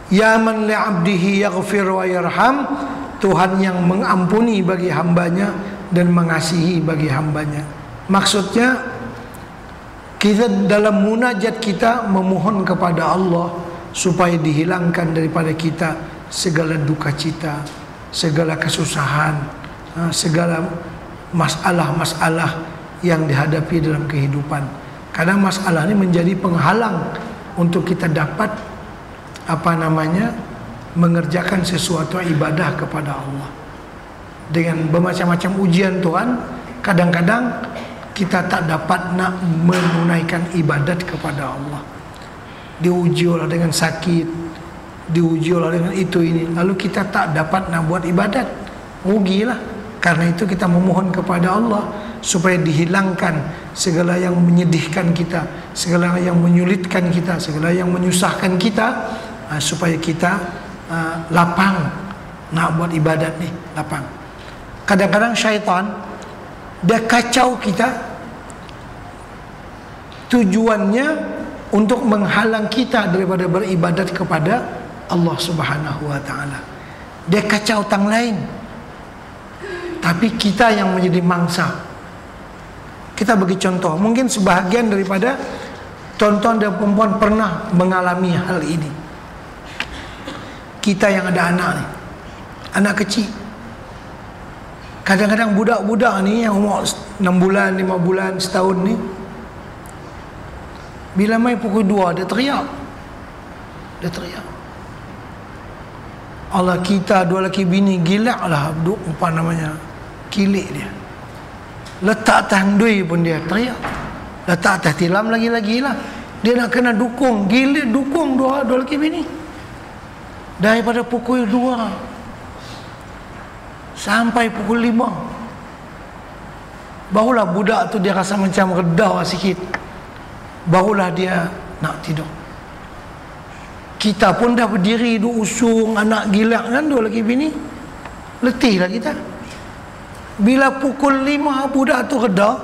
Ya man li'abdihi yaghfir wa yarham, Tuhan yang mengampuni bagi hambanya dan mengasihi bagi hambanya. Maksudnya, kita dalam munajat kita memohon kepada Allah supaya dihilangkan daripada kita segala duka cita, segala kesusahan, segala masalah-masalah yang dihadapi dalam kehidupan. Kadang masalah ini menjadi penghalang untuk kita dapat mengerjakan sesuatu ibadah kepada Allah. Dengan bermacam-macam ujian Tuhan, kadang-kadang kita tak dapat nak menunaikan ibadat kepada Allah. Diuji oleh dengan sakit, diuji oleh dengan itu ini, lalu kita tak dapat nak buat ibadat, rugilah. Karena itu kita memohon kepada Allah supaya dihilangkan segala yang menyedihkan kita, segala yang menyulitkan kita, segala yang menyusahkan kita, supaya kita lapang nak buat ibadat ni, lapang. Kadang-kadang syaitan dia kacau kita, tujuannya untuk menghalang kita daripada beribadat kepada Allah Subhanahu wa taala. Dia kacau tang lain, tapi kita yang menjadi mangsa. Kita bagi contoh, mungkin sebahagian daripada tuan-tuan dan perempuan pernah mengalami hal ini. Kita yang ada anak ni, anak kecil, kadang-kadang budak-budak ni yang umur 6 bulan, 5 bulan, setahun ni, bila main pukul 2 dia teriak. Dia teriak. Allah, kita dua lelaki bini gilak lah, apa namanya, kilik dia. Letak atas handui pun dia teriak. Letak atas tilam lagi-lagi lah. Dia nak kena dukung, gilik dukung dua lelaki bini. Daripada pukul 2 sampai pukul 5, barulah budak tu dia rasa macam reda sikit, barulah dia nak tidur. Kita pun dah berdiri duk usung anak gilak kan, dua lelaki bini, letihlah kita. Bila pukul 5 budak tu reda,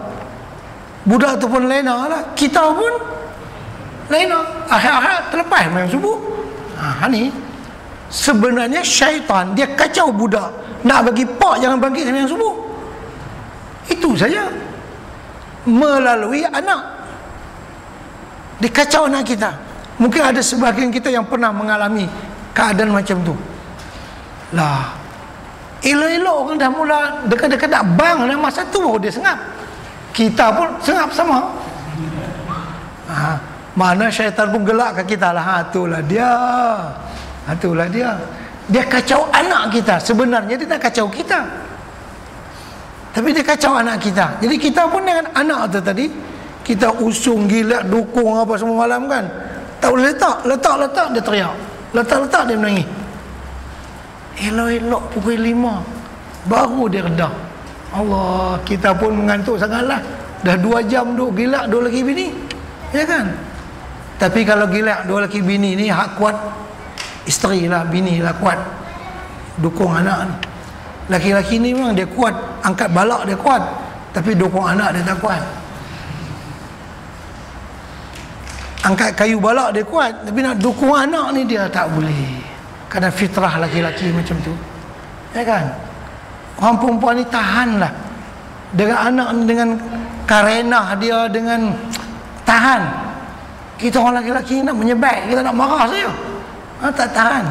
budak tu pun lena lah, kita pun lena. Akhir-akhir terlepas main subuh. Ni sebenarnya syaitan dia kacau budak, nak bagi pak jangan bangkit sembahyang subuh. Itu saja, melalui anak dia kacau anak kita. Mungkin ada sebahagian kita yang pernah mengalami keadaan macam tu lah. Elok-elok orang dah mula dekat-dekat nak bang, dan masa tu baru dia sengap. Kita pun sengap sama. Mana syaitan pun gelak ke kita lah. Itulah dia. Itulah dia. Dia kacau anak kita. Sebenarnya dia tak kacau kita, tapi dia kacau anak kita. Jadi kita pun dengan anak tu tadi, kita usung, gilak, dukung apa semua malam kan, tak boleh letak dia teriak, letak dia menangis. Elok-elok pukul 5 baru dia reda. Allah, kita pun mengantuk sangatlah. Dah 2 jam duk gilak dua lelaki bini, ya kan? Tapi kalau gilak dua lelaki bini ni hak kuat isteri lah, bini lah kuat dukung anak ni. Laki-laki ni memang dia kuat, angkat balak dia kuat, tapi dukung anak dia tak kuat. Angkat kayu balak dia kuat, tapi nak dukung anak ni dia tak boleh. Kerana fitrah laki-laki macam tu, ya kan? Orang perempuan ni tahanlah dengan anak ni, dengan karenah dia, dengan tahan. Kita orang laki-laki nak menyebab, kita nak marah saja, tak tahan.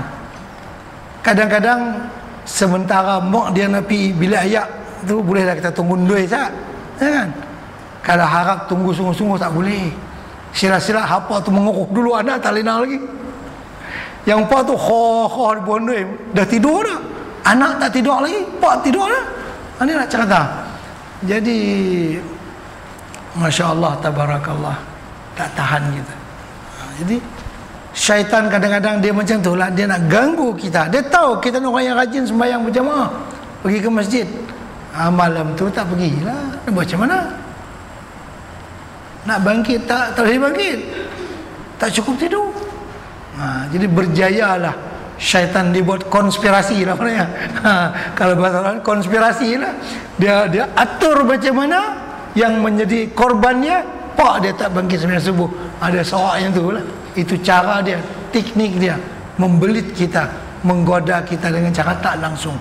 Kadang-kadang sementara mak dia nak pergi bilik ayak tu, bolehlah kita tunggu duit sat, ya kan? Kalau harap tunggu sungguh-sungguh tak boleh. Sila-sila hapa tu menguruh dulu anak, tak lena lagi. Yang pak tu kho di bondoi dah tidur dah, anak tak tidur lagi, pak tidur dah. Ini nak cerita. Jadi Masya Allah, tabarakallah, tak tahan kita. Jadi Syaitan kadang-kadang dia macam tu lah, dia nak ganggu kita. Dia tahu kita orang yang rajin sembahyang berjamaah, pergi ke masjid. Malam tu tak pergilah, nak buat macam mana? Nak bangkit tak boleh bangkit, tak cukup tidur. Jadi berjayalah syaitan, dibuat konspirasi lah maknanya. Kalau bahasa orang konspirasi lah, dia atur macam mana yang menjadi korbannya, dia tak bangkit sembahyang subuh. Ada sorak yang tu lah. Itu cara dia, teknik dia, membelit kita, menggoda kita dengan cara tak langsung.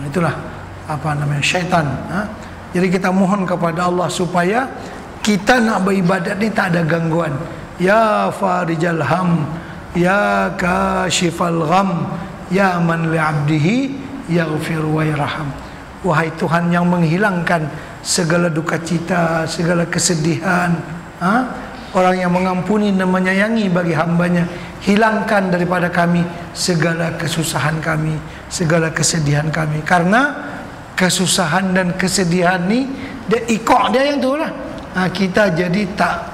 Itulah apa namanya, syaitan. Jadi kita mohon kepada Allah supaya kita nak beribadat ni tak ada gangguan. Ya farijal ham, ya kashifal gham, ya man li'abdihi yaghfir wa yarham. Wahai Tuhan yang menghilangkan segala duka cita, segala kesedihan, orang yang mengampuni dan menyayangi bagi hambanya, hilangkan daripada kami segala kesusahan kami, segala kesedihan kami. Karena kesusahan dan kesedihan ni dia ikut dia yang tu lah. Kita jadi tak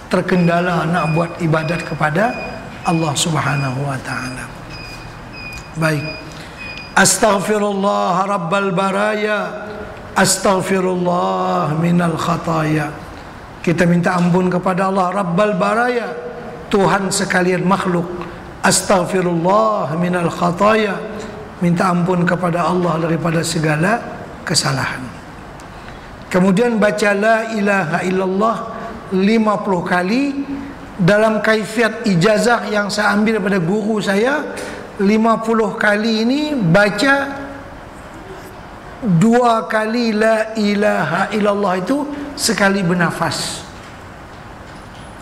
terkendala nak buat ibadat kepada Allah Subhanahu wa ta'ala. Baik. Astaghfirullah rabbal baraya, astaghfirullah minal khataya. Kita minta ampun kepada Allah Rabbal baraya, Tuhan sekalian makhluk. Astaghfirullah minal khataya, minta ampun kepada Allah daripada segala kesalahan. Kemudian baca la ilaha illallah 50 kali. Dalam kaifiat ijazah yang saya ambil daripada guru saya, 50 kali ini baca 2 kali la ilaha illallah itu sekali bernafas.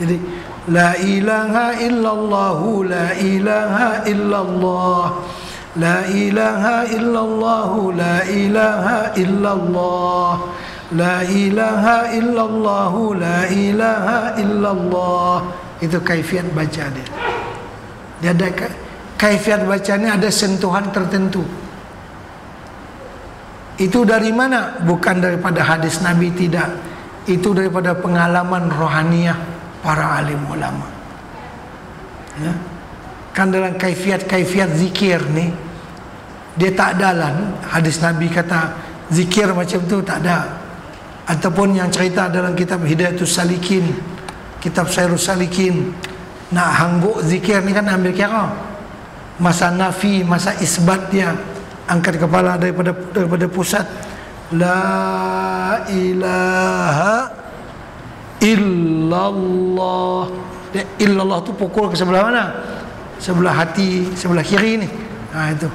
Jadi la ilaha illallah, la ilaha illallah, la ilaha illallah, la ilaha illallah, la ilaha illallah, la ilaha illallah. Itu kaifiat baca dia. Dia ada kaifiat bacanya, ada sentuhan tertentu. Itu dari mana? Bukan daripada hadis Nabi, tidak. Itu daripada pengalaman rohaniah para alim ulama. Ya. Kan dalam kaifiat zikir ni, dia tak ada lah hadis Nabi kata zikir macam tu, tak ada. Ataupun yang cerita dalam kitab Hidayatus Salikin, kitab Sairus Salikin, nak hangguk zikir ni kan ambil kira masa nafi, masa isbat dia, angkat kepala daripada pusat. La ilaha illallah. Dia illallah tu pukul ke sebelah mana? Sebelah hati, sebelah kiri ni. Itu.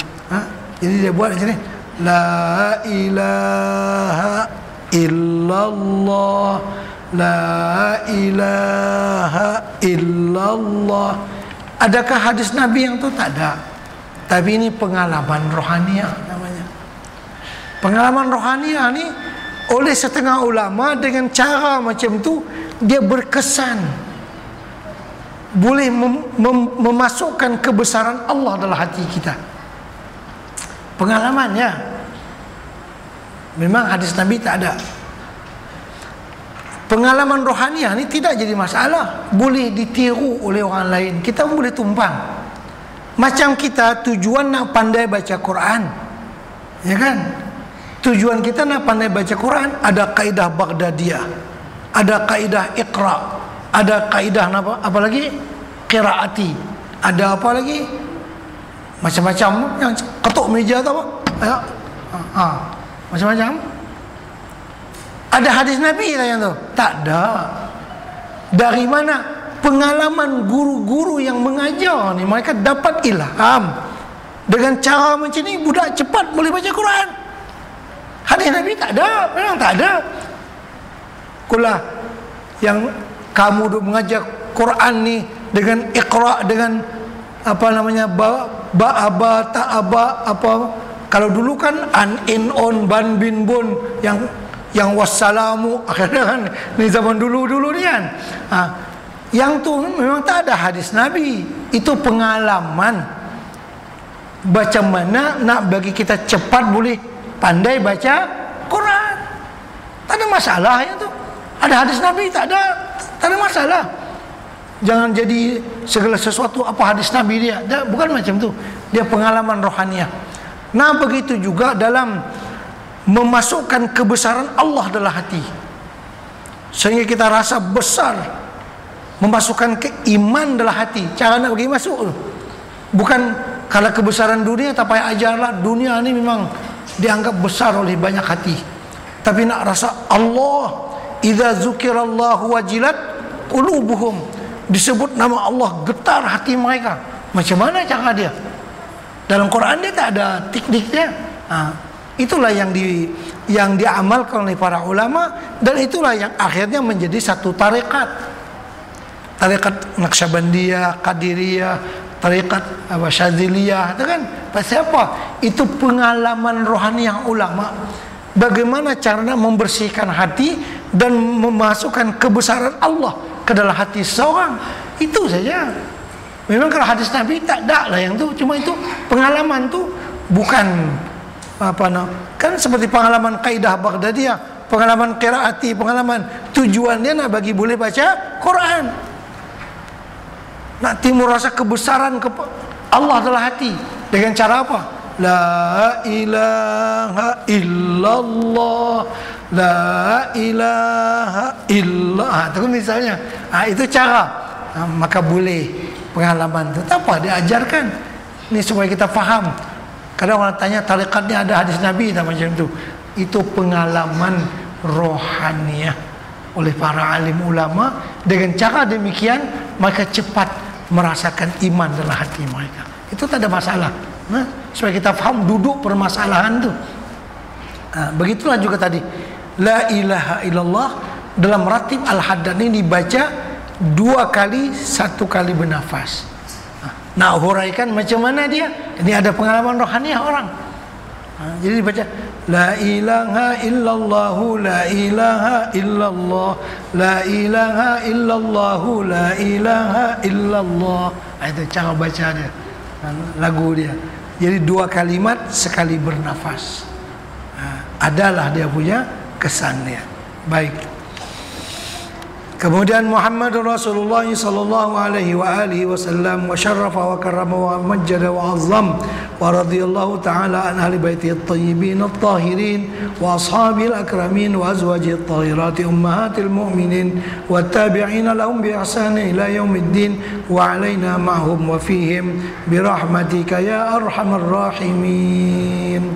Jadi dia buat macam ni. La ilaha illallah, la ilaha illallah. Adakah hadis Nabi yang tu? Tak ada. Tapi ini pengalaman rohaniah namanya. Pengalaman rohaniah ni oleh setengah ulama dengan cara macam tu dia berkesan, boleh memasukkan kebesaran Allah dalam hati kita. Pengalamannya memang hadis Nabi tak ada. Pengalaman rohaniah ni tidak jadi masalah, boleh ditiru oleh orang lain. Kita pun boleh tumpang. Macam kita tujuan nak pandai baca Quran, ya kan? Tujuan kita nak pandai baca Quran, ada kaidah Baghdadiyah, ada kaidah Iqra, ada kaidah apa lagi? Qiraati, ada apa lagi? Macam-macam yang ketuk meja tu apa? Macam-macam. Ada hadis Nabi lah yang tu? Tak ada. Dari mana? Pengalaman guru-guru yang mengajar ni, mereka dapat ilham dengan cara macam ni, budak cepat boleh baca Quran. Hadis Nabi tak ada, memang tak ada. Kulah yang kamu duk mengajar Quran ni dengan Iqra, dengan apa namanya, ba tak aba apa. Kalau dulu kan an in on ban bin bun, yang wassalamu akhirnya kan, ni zaman dulu ni kan. Yang tu memang tak ada hadis Nabi. Itu pengalaman. Macam mana nak bagi kita cepat boleh pandai baca Quran. Tak ada masalah yang tu. Ada hadis Nabi, tak ada masalah. Jangan jadi segala sesuatu apa hadis Nabi dia. Bukan macam tu. Dia pengalaman rohaniah. Nah, begitu juga dalam memasukkan kebesaran Allah dalam hati, sehingga kita rasa besar, memasukkan keiman dalam hati. Cara nak bagi masuk, bukan kalau kebesaran dunia tak payah ajarlah. Dunia ni memang dianggap besar oleh banyak hati, tapi nak rasa Allah, idza zukirallahu wajilat qulubuhum, disebut nama Allah getar hati mereka. Macam mana cara dia? Dalam Quran dia tak ada tekniknya. Itulah yang diamalkan oleh para ulama, dan itulah yang akhirnya menjadi satu tarekat. Tarekat Naqsyabandiyah, Qadiriyah, tarekat Syadziliyah, itu kan pasti apa? Itu pengalaman rohani yang ulama. Bagaimana caranya membersihkan hati dan memasukkan kebesaran Allah ke dalam hati seseorang. Itu saja. Memang kalau hadis Nabi tak ada lah yang tu. Cuma itu pengalaman tu bukan kan seperti pengalaman kaidah Baghdadiyah, pengalaman qiraati, pengalaman tujuannya nak bagi boleh baca Quran. Nak timbul rasa kebesaran Allah dalam hati dengan cara apa? La ilaha illallah, la ilaha illallah. Itu misalnya. Itu cara. Maka boleh pengalaman itu. Apa diajarkan? Ini supaya kita faham. Kadang orang tanya tarekatnya ada hadis Nabi tak macam itu. Itu pengalaman rohaniah oleh para alim ulama. Dengan cara demikian mereka cepat merasakan iman dalam hati mereka. Itu tak ada masalah. Supaya kita faham duduk permasalahan tu. Begitulah juga tadi. La ilaha illallah dalam ratib al-haddad ini dibaca 2 kali, 1 kali bernafas. Nak huraikan macam mana dia? Ini ada pengalaman rohaniah orang. Jadi dibaca la ilaha illallah, la ilaha illallah, la ilaha illallah, la ilaha illallah. Itu cara baca dia, lagu dia. Jadi 2 kalimat sekali bernafas. Adalah dia punya kesan dia. Baik. Kemudian Muhammad Rasulullah sallallahu alaihi wa alihi wasallam wa syarrafa wa karrama wa majjada wa azzam wa radhiyallahu ta'ala an ahli baitihi at-tayyibin at-tahirin wa ashabil akramin wa azwajihi at-tahirati ummahatil mu'minin wa tabi'ina lahum bi ihsan ila yaumiddin wa alaina ma'hum wa fihim bi rahmatika ya arhamar rahimin.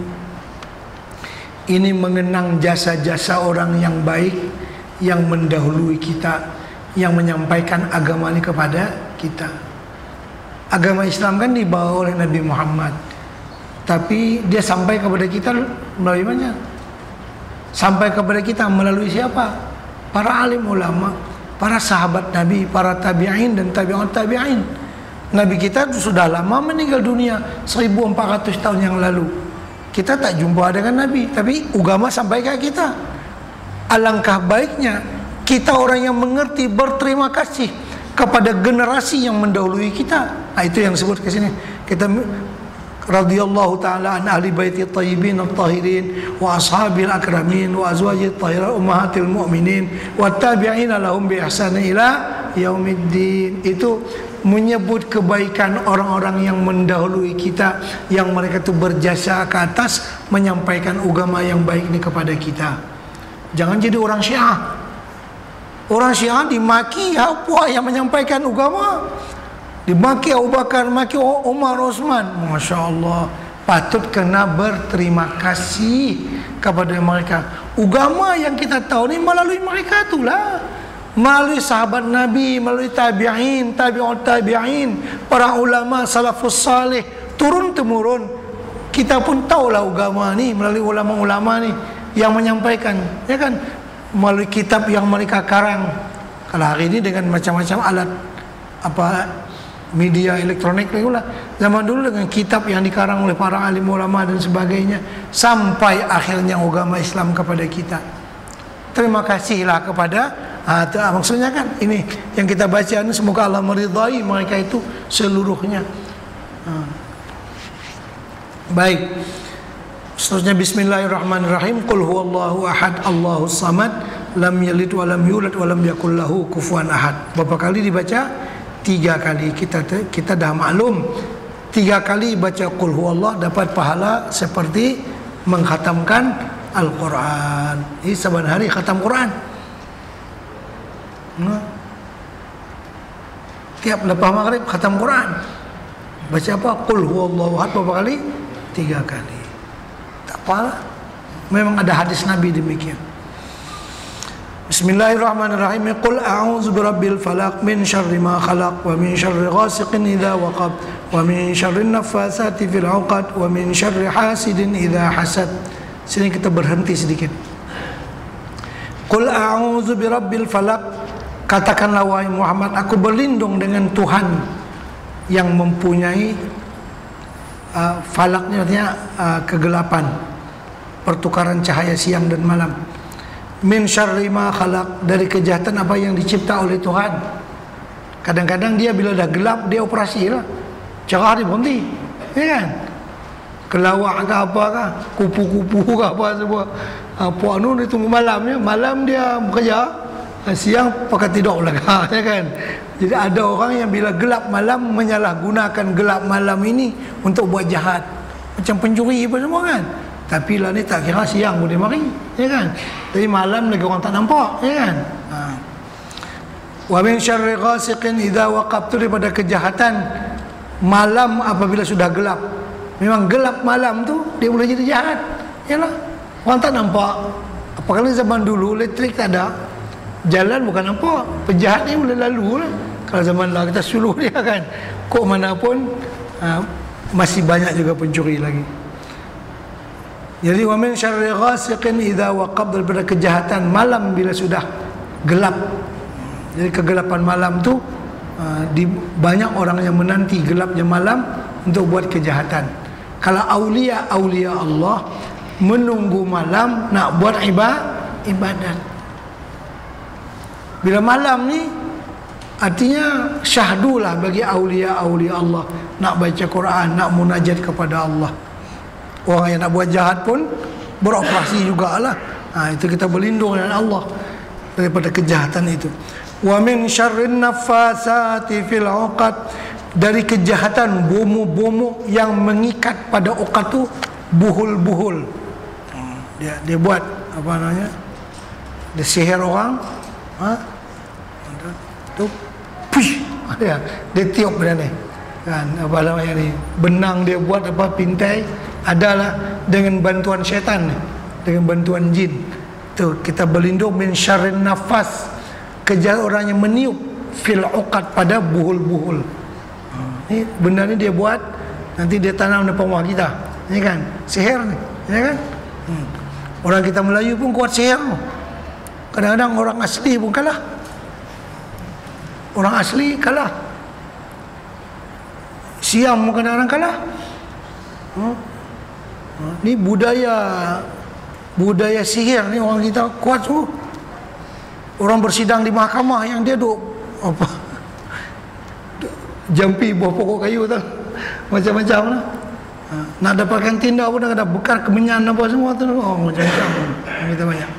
Ini mengenang jasa-jasa orang yang baik yang mendahului kita, yang menyampaikan agama ini kepada kita. Agama Islam kan dibawa oleh Nabi Muhammad, tapi dia sampai kepada kita melalui mana? Sampai kepada kita melalui siapa? Para alim ulama, para sahabat Nabi, para tabi'in dan tabi'ut tabi'in. Nabi kita sudah lama meninggal dunia, 1400 tahun yang lalu. Kita tak jumpa dengan Nabi, tapi agama sampai ke kita. Alangkah baiknya kita orang yang mengerti berterima kasih kepada generasi yang mendahului kita. Itu yang disebut ke sini. Kita radhiyallahu taala an ahli baiti at-tayyibin at-tahirin wa ashabil akramin wa azwajit tahirat ummahatil mu'minin wa tabi'ina lahum bi ihsan ila yaumiddin. Itu menyebut kebaikan orang-orang yang mendahului kita, yang mereka itu berjasa ke atas menyampaikan agama yang baik ini kepada kita. Jangan jadi orang Syiah. Orang Syiah dimaki apa yang menyampaikan agama, dimaki Abu Bakar, maki Umar, Utsman. Masya Allah, patut kena berterima kasih kepada mereka. Agama yang kita tahu ni melalui mereka itulah, melalui sahabat Nabi, melalui tabi'in, tabi'ut tabi'in, para ulama salafus salih, turun temurun. Kita pun tahulah agama ni melalui ulama-ulama ni yang menyampaikan, ya kan, melalui kitab yang mereka karang. Kalau hari ini dengan macam-macam alat media elektronik lah. Zaman dulu dengan kitab yang dikarang oleh para alim ulama dan sebagainya, sampai akhirnya agama Islam kepada kita. Terima kasihlah kepada maksudnya kan ini yang kita baca ini, semoga Allah meridai mereka itu seluruhnya. Baik. Seterusnya bismillahirrahmanirrahim. Qul huwallahu ahad, Allahus samad, lam yalid wa lam yulad wa lam yakul lahu kufuwan ahad. Berapa kali dibaca? 3 kali. Kita dah maklum 3 kali baca qul huwallah dapat pahala seperti mengkhatamkan Al-Quran. Ini saban hari khatam Quran. Tiap lepas maghrib khatam Quran. Baca apa? Qul huwallahu ahad berapa kali? 3 kali. Tak apalah. Memang ada hadis Nabi demikian. Bismillahirrahmanirrahim. Qul a'udzu birabbil falaq min syarri ma khalaq wa min syarri ghasiqin idza waqab wa min syarri naffasati fil 'uqad wa min syarri hasidin idza hasad. Sini kita berhenti sedikit. Qul a'udzu birabbil falaq. Katakanlah wahai Muhammad, aku berlindung dengan Tuhan yang mempunyai falaknya, artinya kegelapan, pertukaran cahaya siang dan malam. Min syarri ma khalaq, dari kejahatan apa yang dicipta oleh Tuhan. Kadang-kadang dia bila dah gelap dia operasi lah, cerah dia berhenti, ya kan? Kelawak ke apa ke, kupu-kupu ke apa semua. Puak Nur dia tunggu malamnya, malam dia bekerja, siang pakai tidur belakang, ya kan? Jadi ada orang yang bila gelap malam menyalahgunakan gelap malam ini untuk buat jahat, macam pencuri apa semua kan. Tapi lah ni tak kira siang pun dia mari, ya kan? Tapi malam lagi orang tak nampak, ya kan? Wa min syarri ghasiqin idza waqab, tu daripada kejahatan malam apabila sudah gelap. Memang gelap malam tu dia boleh jadi jahat. Yalah, orang tak nampak. Apakala zaman dulu elektrik tak ada, jalan bukan nampak, penjahat ni boleh lalu lah. Kalau zaman lah kita suluh dia kan, kok mana pun masih banyak juga pencuri lagi. Jadi wa min syarri ghasiqin idza waqab, daripada kejahatan malam bila sudah gelap. Jadi kegelapan malam tu banyak orang yang menanti gelapnya malam untuk buat kejahatan. Kalau aulia Allah menunggu malam nak buat ibadat. Bila malam ni artinya syahdulah bagi aulia Allah, nak baca Quran, nak munajat kepada Allah. Orang yang nak buat jahat pun beroperasi jugalah. Itu kita berlindung dengan Allah daripada kejahatan itu. Wa min syarrin naffasati fil 'uqad, dari kejahatan bomo-bomo yang mengikat pada uqad tu, buhul-buhul. Dia buat apa namanya? Dia sihir orang, tu push, dia tiup benda ni. Kan apa namanya ni? Benang dia buat apa, pintai adalah dengan bantuan syaitan, dengan bantuan jin. Tu kita berlindung min syarrin nafas, kejar orang yang meniup fil 'uqad, pada buhul-buhul. Ni benda ni dia buat, nanti dia tanam depan rumah kita, ya kan? Sihir ni, ya kan? Orang kita Melayu pun kuat sihir. Kadang-kadang orang asli pun kalah. Orang asli kalah. Siam pun kadang-kadang kalah. Ni budaya sihir ni orang kita kuat tu. Orang bersidang di mahkamah yang dia duk apa, jampi buah pokok kayu tu, macam-macam lah. Nak dapatkan tindak pun ada bekar kemenyan apa semua tu. Macam-macam kita banyak.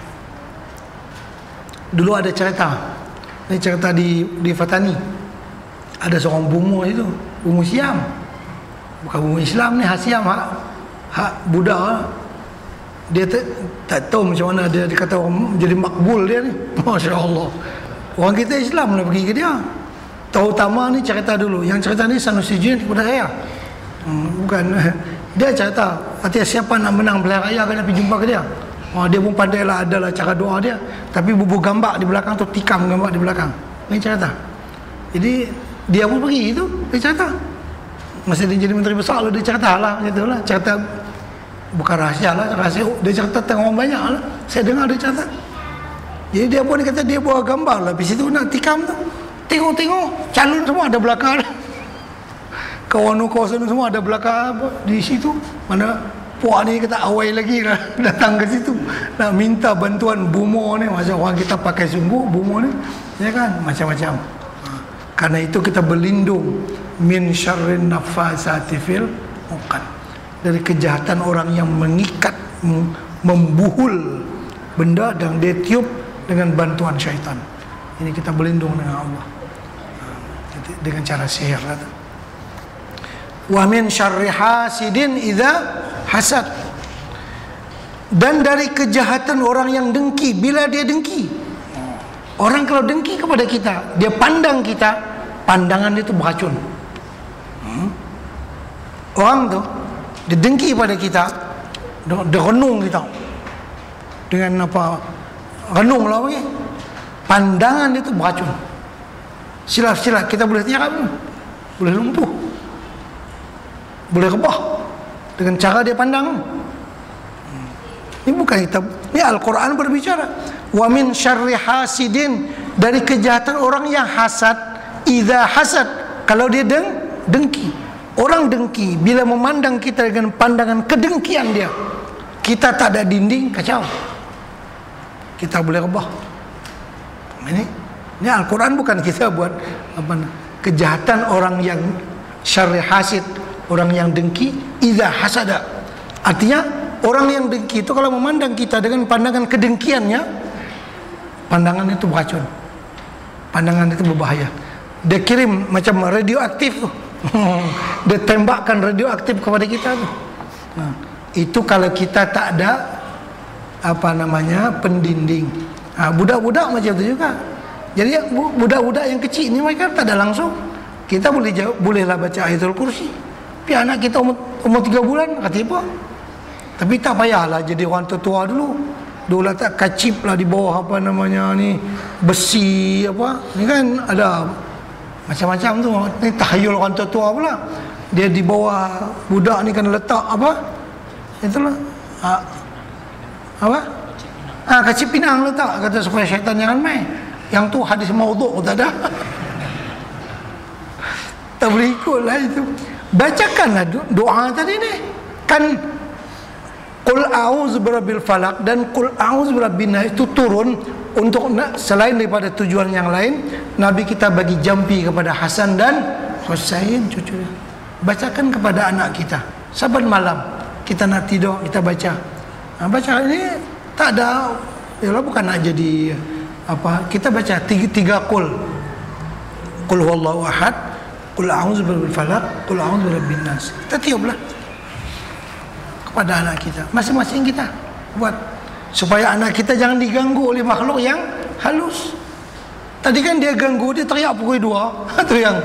Dulu ada cerita, ni cerita di Fatani. Ada seorang bumu itu, bumu Siam, bukan bumu Islam ni, hak Siam, hak Buddha lah. Dia tak tahu macam mana dia kata orang jadi makbul dia ni. Masya Allah. Orang kita Islam nak pergi ke dia. Terutama ni cerita dulu. Yang cerita ni Sanusi Jin kepada saya. Bukan. Dia cerita, artinya siapa nak menang pilihan raya kena pergi jumpa ke dia. Dia pun pandai lah, adalah cara doa dia. Tapi bubuh gambar di belakang tu, tikam gambar di belakang. Ini cerita. Jadi dia pun pergi itu, dia cerita. Masa dia jadi menteri besar lah, dia cerita lah macam tu lah. Cerita bukan rahsia lah, rahsia dia cerita tengok orang banyak lah. Saya dengar dia cerita. Jadi dia pun, dia kata dia buat gambar lah, habis itu nak tikam tu, tengok calon semua ada belakang. Kawan-kawan semua ada belakang di situ. Mana puak ni kata awal lagi lah datang ke situ nak minta bantuan bumo ni. Macam orang kita pakai sungguh bumo ni, ya kan, macam-macam. Karena itu kita berlindung min syarrin nafasati fil 'uqad, dari kejahatan orang yang mengikat, membuhul benda dan dia tiup dengan bantuan syaitan. Ini kita berlindung dengan Allah. dengan cara sihir. Wa min syarri hasidin idza hasad. Dan dari kejahatan orang yang dengki bila dia dengki. Orang kalau dengki kepada kita, dia pandang kita, pandangan itu beracun. Orang tu dia dengki pada kita, dia renung kita dengan apa, renung lah bagi. Pandangan itu beracun. Silat-silat kita boleh tiarap, boleh lumpuh, boleh rebah dengan cara dia pandang. Ini bukan kita, ini Al-Quran berbicara. Wa min syarri hasidin, dari kejahatan orang yang hasad, idza hasad, kalau dia dengki. Orang dengki bila memandang kita dengan pandangan kedengkian dia, kita tak ada dinding, kacau, kita boleh rebah. Ini Al-Quran, bukan kita buat apa, kejahatan orang yang syarri hasid, orang yang dengki, idza hasada. Artinya orang yang dengki itu kalau memandang kita dengan pandangan kedengkiannya, pandangan itu beracun, pandangan itu berbahaya. Dia kirim macam radioaktif tuh. Dia tembakkan radioaktif kepada kita tuh. Nah, itu kalau kita tak ada apa namanya pendinding. Budak-budak macam itu juga. Jadi budak-budak yang kecil ini mereka tak ada langsung. Kita bolehlah baca Ayatul Kursi. Tapi anak kita umur 3 bulan kata apa? Tapi tak payahlah jadi orang tua dulu. Dia letak kacip lah di bawah apa namanya ni, besi apa. Ni kan ada macam-macam tu. Ni tahayul orang tua pula. Dia di bawah budak ni kan letak apa? Itulah. Apa? Kacip pinang letak, kata supaya syaitan jangan main. Yang tu hadis maudhu' tak ada. Tak boleh ikutlah itu. Bacakanlah doa tadi ni. Kan Qul a'udzu birabbil falaq dan Qul a'udzu birabbin nas itu turun untuk selain daripada tujuan yang lain, Nabi kita bagi jampi kepada Hasan dan Husain cucunya. Bacakan kepada anak kita. Saban malam kita nak tidur kita baca. Baca ini tak ada, yalah bukan nak jadi apa, kita baca tiga qul. Qul huwallahu ahad, Qul a'udzu birabbil falaq, Qul a'udzu birabbin nas. Kita tiuplah kepada anak kita, masing-masing kita buat supaya anak kita jangan diganggu oleh makhluk yang halus. Tadi kan dia ganggu, dia teriak pukul 2. Itu yang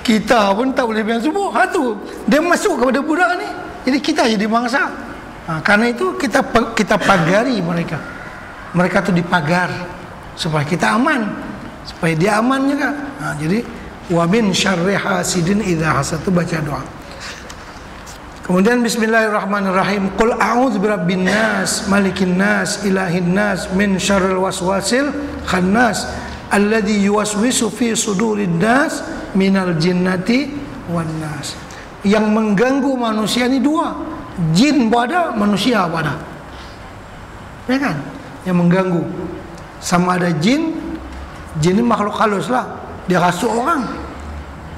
kita pun tak boleh bilang subuh. Tu dia masuk kepada budak ni, jadi kita jadi mangsa. Karena itu kita pagari mereka. Mereka tu dipagar supaya kita aman, supaya dia aman juga. Jadi wa min syarri hasidin idza hasad, baca doa. Kemudian bismillahirrahmanirrahim. Qul a'udzu birabbin nas, malikin nas, ilahin nas, min syarril waswasil khannas, alladzi yuwaswisu fi sudurin nas minal jinnati wan nas. Yang mengganggu manusia ni dua, jin pun ada, manusia pun ada. Ya kan? Yang mengganggu. Sama ada jin ni makhluk halus lah, dia rasuk orang.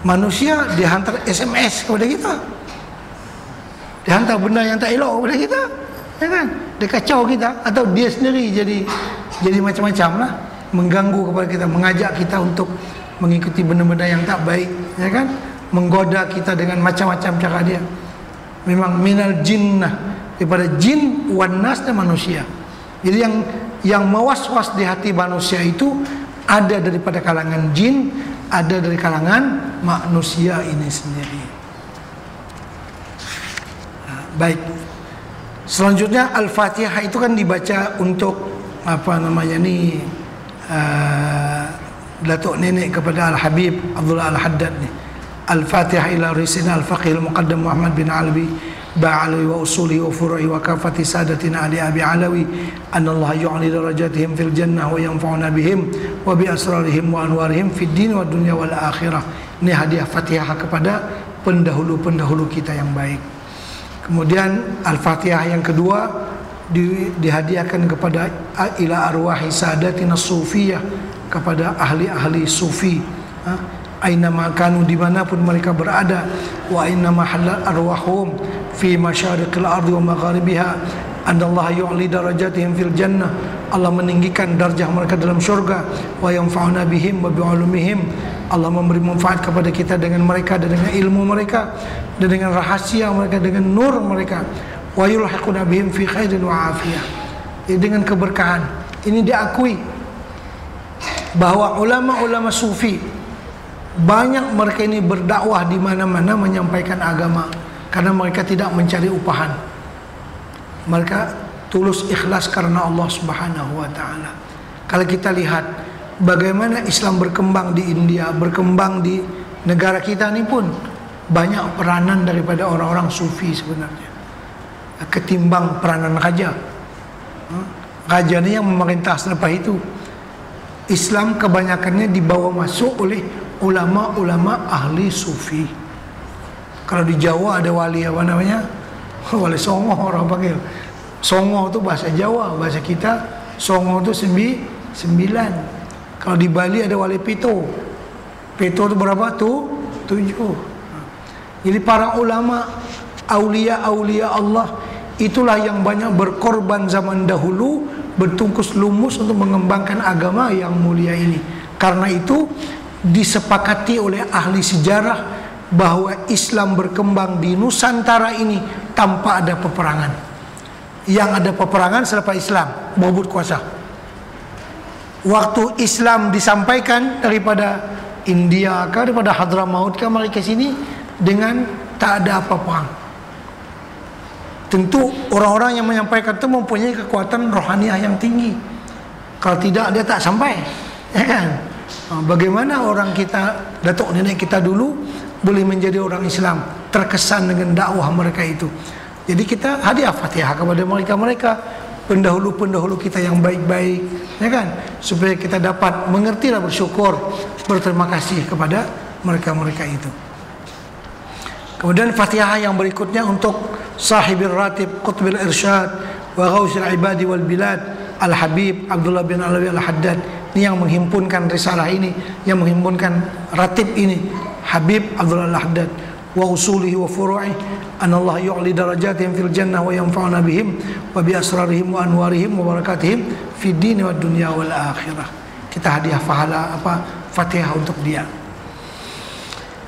Manusia dia hantar SMS kepada kita, dia hantar benda yang tak elok kepada kita, ya kan? Dia kacau kita, atau dia sendiri jadi macam-macam lah, mengganggu kepada kita, mengajak kita untuk mengikuti benda-benda yang tak baik, ya kan? Menggoda kita dengan macam-macam cara dia. Memang minal jinnah, daripada jin, wan nas dan manusia. Jadi yang mewas-was di hati manusia itu ada daripada kalangan jin, ada dari kalangan manusia ini sendiri. Baik. Selanjutnya Al-Fatihah itu kan dibaca untuk apa namanya ni, Datuk nenek kepada Al-Habib Abdullah Al-Haddad ni. Al-Fatihah ila risina Al-Faqih Al-Muqaddam Muhammad bin Alawi ba'alawi wa usuli wa furu'i wa kafati sadatina Ali Abi Alawi anna Allah yu'li darajatihim fil jannah wa yanfa'una bihim wa bi asrarihim wa anwarihim fid din wa dunya wal akhirah. Ini hadiah Fatihah kepada pendahulu-pendahulu kita yang baik. Kemudian Al-Fatihah yang kedua dihadiahkan kepada ila arwahi sadatina sufiyah, kepada ahli-ahli sufi. Aina makanu, dimanapun mereka berada. Wa inna mahalla arwahum fi masyariqil ardi wa magharibiha. Anallah yu'li darajatihim fil jannah. Allah meninggikan darjah mereka dalam syurga. Wa yanfa'una bihim wa bi'ulumihim. Allah memberi manfaat kepada kita dengan mereka, dan dengan ilmu mereka, dan dengan rahasia mereka, dengan nur mereka. Wa yulhiquna bihim fi khairin wa afiyah. Dengan keberkahan. Ini diakui bahwa ulama-ulama sufi, banyak mereka ini berdakwah di mana-mana menyampaikan agama, karena mereka tidak mencari upahan. Mereka tulus ikhlas karena Allah Subhanahu wa taala. Kalau kita lihat bagaimana Islam berkembang di India, berkembang di negara kita ini pun banyak peranan daripada orang-orang sufi sebenarnya, ketimbang peranan raja. Raja ini yang memerintah selepas itu. Islam kebanyakannya dibawa masuk oleh ulama-ulama ahli sufi. Kalau di Jawa ada wali apa namanya? Wali Songo orang panggil. Songo itu bahasa Jawa, bahasa kita Songo itu 9. Kalau di Bali ada wali Pito. Pito itu berapa tuh? 7. Jadi para ulama, aulia-aulia Allah, itulah yang banyak berkorban zaman dahulu, bertungkus lumus untuk mengembangkan agama yang mulia ini. Karena itu disepakati oleh ahli sejarah bahwa Islam berkembang di Nusantara ini tanpa ada peperangan. Yang ada peperangan selepas Islam berebut kuasa. Waktu Islam disampaikan daripada India ke, daripada Hadramaut ke, mari ke sini dengan tak ada apa-apa. Tentu orang-orang yang menyampaikan itu mempunyai kekuatan rohaniah yang tinggi. Kalau tidak, dia tak sampai, ya kan? Bagaimana orang kita, datuk nenek kita dulu boleh menjadi orang Islam, terkesan dengan dakwah mereka itu. Jadi kita hadiah Fatihah kepada mereka-mereka, pendahulu-pendahulu kita yang baik-baik, ya kan? Supaya kita dapat mengerti dan bersyukur, berterima kasih kepada mereka-mereka itu. Kemudian Fatihah yang berikutnya untuk Sahibir Ratib Qutbil Irsyad wa Ghausil Ibadi wal Bilad Al-Habib Abdullah bin Alawi Al-Haddad. Ini yang menghimpunkan risalah ini, yang menghimpunkan ratib ini, Habib Abdullah Al-Haddad. Wa usulihi wa furu'i anallah yu'li darajatihim fil jannah wa yanfa'una bihim wa bi asrarihim wa anwarihim wa barakatihim fid din wad dunya wal akhirah. Kita hadiah pahala Fatihah untuk dia.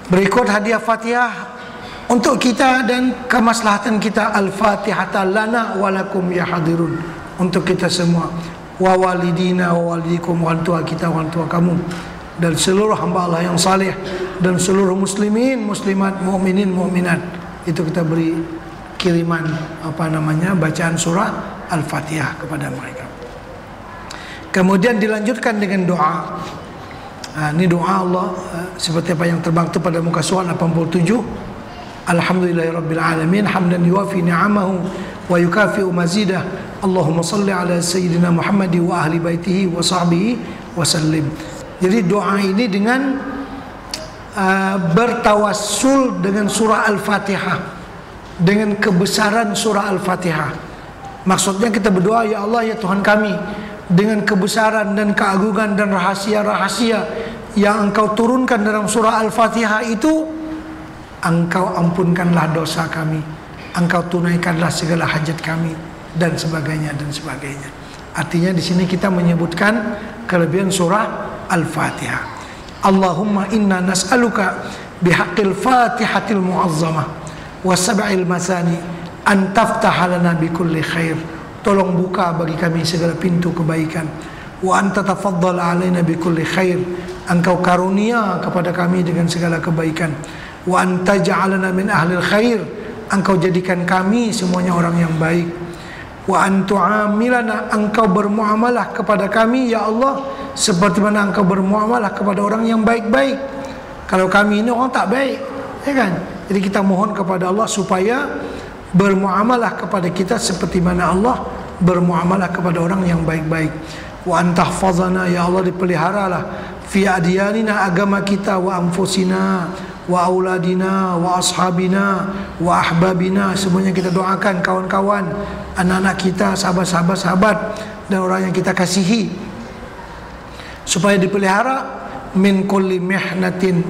Berikut hadiah Fatihah untuk kita dan kemaslahatan kita. Al-Fatihata lana walakum ya hadirun. Untuk kita semua, wa walidina wa walidikum, orang tua kita, orang tua kamu, dan seluruh hamba Allah yang saleh, dan seluruh muslimin, muslimat, mu'minin, mu'minat. Itu kita beri kiriman bacaan surah Al-Fatihah kepada mereka. Kemudian dilanjutkan dengan doa. Ini doa Allah seperti apa yang terbantu pada muka surat 87. Alhamdulillahirabbil alamin hamdan yuwafi ni'amahu wa yukafi'u mazidah. Allahumma salli ala sayyidina Muhammad wa ahli baitihi wa sahbihi wa sallim. Jadi doa ini dengan bertawassul dengan surah Al-Fatihah, dengan kebesaran surah Al-Fatihah. Maksudnya kita berdoa, ya Allah, ya Tuhan kami, dengan kebesaran dan keagungan dan rahasia-rahasia yang Engkau turunkan dalam surah Al-Fatihah itu, Engkau ampunkanlah dosa kami, Engkau tunaikanlah segala hajat kami, dan sebagainya dan sebagainya. Artinya di sini kita menyebutkan kelebihan surah Al-Fatihah. Allahumma inna nas'aluka bihaqqil Fatihatil mu'azzamah wa sab'il masani an taftaha lana bikulli khair. Tolong buka bagi kami segala pintu kebaikan. Wa anta tafaddal alaina bikulli khair. Engkau karunia kepada kami dengan segala kebaikan. Wa anta ja'alana min ahlil khair. Engkau jadikan kami semuanya orang yang baik. Wa antu'amilana, Engkau bermuamalah kepada kami ya Allah seperti mana Engkau bermuamalah kepada orang yang baik-baik. Kalau kami ini orang tak baik, ya kan? Jadi kita mohon kepada Allah supaya bermuamalah kepada kita seperti mana Allah bermuamalah kepada orang yang baik-baik. Wa antahfazana, ya Allah dipeliharalah fi adyanina, agama kita, wa anfusina wa auladina wa ashabina wa ahbabina, semuanya kita doakan, kawan-kawan, anak-anak kita, sahabat-sahabat dan orang yang kita kasihi, supaya dipelihara min kulli mihnatin,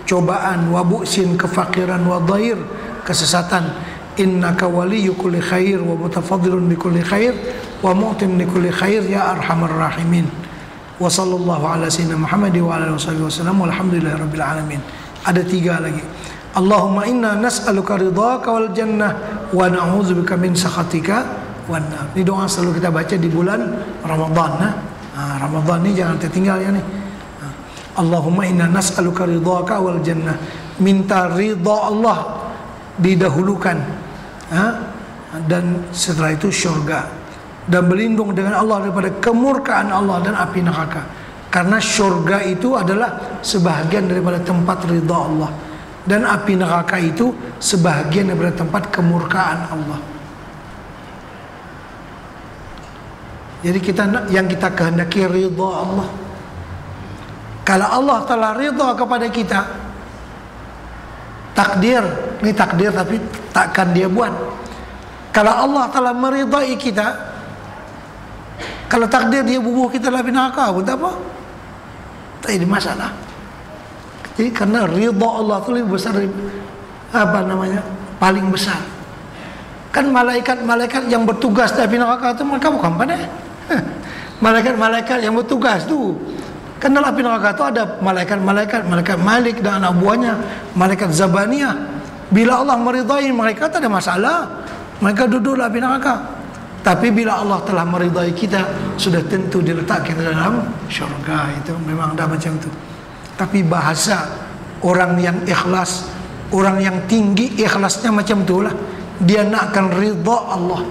cobaan, wa bu'sin, kefakiran, wa dhair, kesesatan. Innaka waliyyu kulli khair wa mutafaddilun bi kulli khair wa mu'tin li kulli khair ya arhamar rahimin. Wa sallallahu ala sayyidina Muhammad wa ala alihi wasallam walhamdulillahirabbil alamin. Ada 3 lagi. Allahumma inna nas'aluka ridhaka wal jannah wa na'udzubika min sakhatika wan nar. Ini doa selalu kita baca di bulan Ramadan. Ramadan ini jangan tertinggal ya nih. Allahumma inna nas'aluka ridhaka wal jannah. Minta ridha Allah didahulukan, dan setelah itu syurga, dan berlindung dengan Allah daripada kemurkaan Allah dan api neraka. Karena syurga itu adalah sebahagian daripada tempat ridha Allah, dan api neraka itu sebahagian daripada tempat kemurkaan Allah. Jadi yang kita kehendaki ridha Allah. Kalau Allah telah ridha kepada kita, takdir, ini takdir tapi takkan dia buat. Kalau Allah telah meridai kita, kalau takdir dia bubuh kita dalam neraka pun tak apa, tak ada masalah. Jadi karena ridha Allah itu lebih besar, paling besar. Kan malaikat-malaikat yang bertugas di neraka itu mereka bukan pandai. Malaikat-malaikat yang bertugas tu, kan dalam api neraka itu ada malaikat Malik dan anak buahnya, malaikat Zabaniyah. Bila Allah meridai mereka tak ada masalah, mereka duduk dalam api neraka. Tapi bila Allah telah meridai kita, sudah tentu diletak kita dalam syurga. Itu memang dah macam tu. Tapi bahasa orang yang ikhlas, orang yang tinggi ikhlasnya macam itulah. Dia nakkan ridha Allah.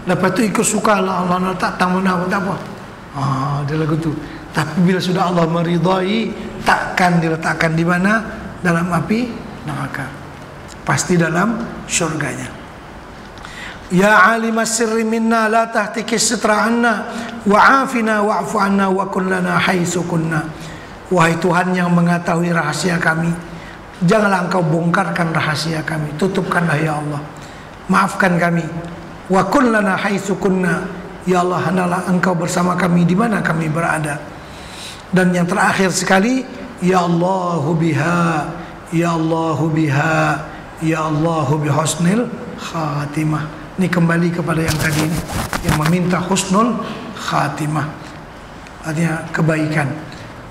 Lepas tu ikut suka Allah letak tamanah pun tak apa. Dia lagu tu. Tapi bila sudah Allah meridai, takkan diletakkan di mana? Dalam api neraka. Pasti dalam syurganya. Ya alimas sirri minna la tahtikis sitra anna wa'afina wa'fu anna wa kullana haitsu kunna. Wahai Tuhan yang mengetahui rahasia kami, janganlah Engkau bongkarkan rahasia kami, tutupkanlah ya Allah. Maafkan kami. Wa kullana haitsu kunna. Ya Allah, hendaklah Engkau bersama kami di mana kami berada. Dan yang terakhir sekali, ya Allahu biha, ya Allahu biha, ya Allahu bihusnil khatimah. Ini kembali kepada yang tadi ini, yang meminta husnul khatimah, artinya kebaikan.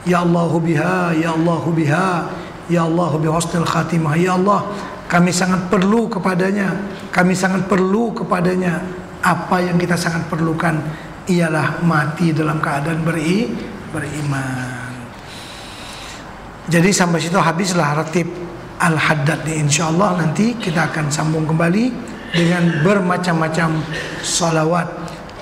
Ya Allahu biha, ya Allahu biha, ya Allahu bihusnil khatimah. Ya Allah, kami sangat perlu kepadanya, kami sangat perlu kepadanya. Apa yang kita sangat perlukan ialah mati dalam keadaan beriman. Jadi sampai situ habislah ratib Al-Haddad ini. InsyaAllah nanti kita akan sambung kembali dengan bermacam-macam salawat.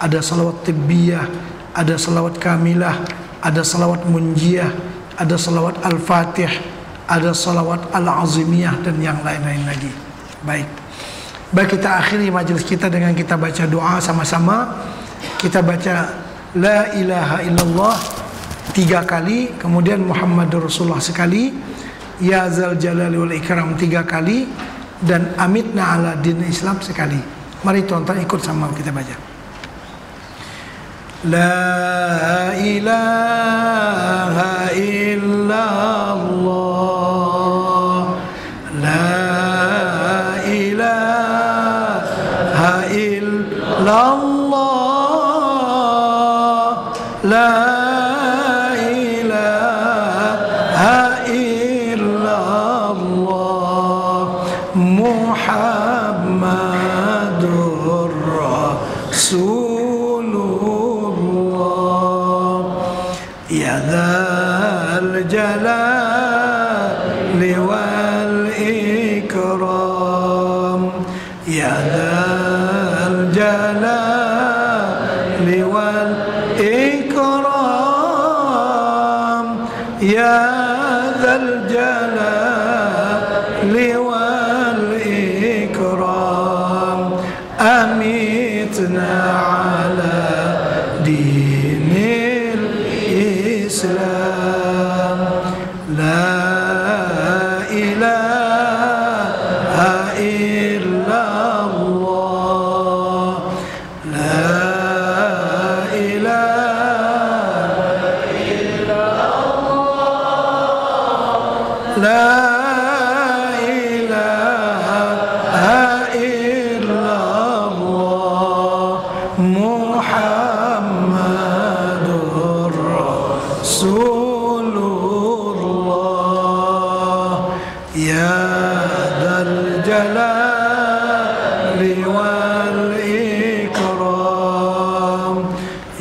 Ada salawat tibbiyah, ada salawat kamilah, ada salawat munjiyah, ada salawat al-fatih, ada salawat al-azimiyah, dan yang lain-lain lagi. Baik, kita akhiri majlis kita dengan kita baca doa sama-sama. Kita baca La ilaha illallah 3 kali, kemudian Muhammadur Rasulullah sekali, Ya Zal Jalali wal Ikram 3 kali, dan Amitna ala din Islam sekali. Mari tuan-tuan ikut sama kita baca. La ilaha illallah, La ilaha illallah, La ilaha illallah, Muhammadur Rasulullah. Ya Dzal Jalali wal Ikram, Ya Dzal Jalali wal Ikram, Ya Dzal Jalali wal Ikram, Amitna ala dinil Islam. La ilaha illallah, La ilaha illallah, La ilaha illallah, Muhammadur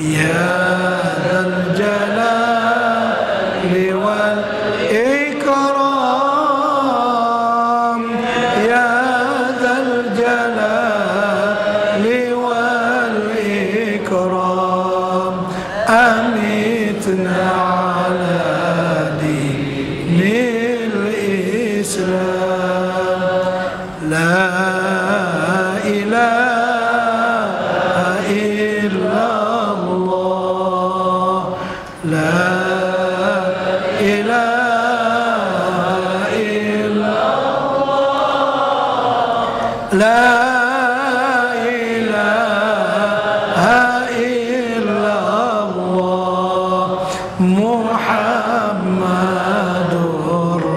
Ya Dzal Jalali wal Ikram, Ya Dzal Jalali wal Ikram, amitna ala dinil Islam. La ilaha illallah, la ilaha illallah, la ilaha illallah, Muhammadur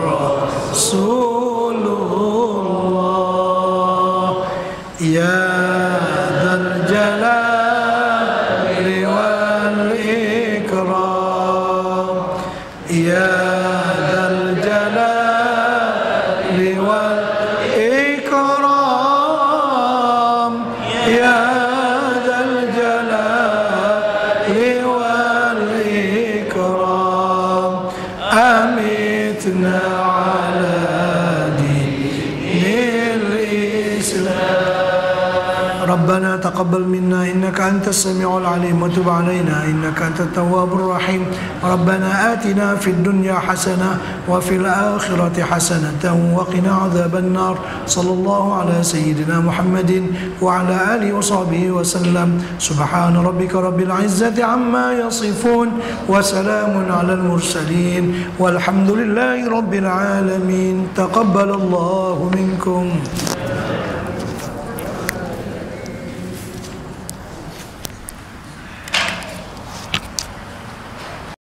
Rasulullah. Ya Dzal Jalali wal Ikram, Ya Dzal Jalali wal Ikram, Ya Dzal Jalali wal Ikram, amitna ala dinil Islam. ربنا تقبل منا إنك أنت السميع العليم وتب علينا إنك أنت التواب الرحيم. ربنا آتنا في الدنيا حسنة وفي الآخرة حسنة وقنا عذاب النار. صلى الله على سيدنا محمد وعلى آله وصحبه وسلم. سبحان ربك رب العزة عما يصفون وسلام على المرسلين والحمد لله رب العالمين. تقبل الله منكم.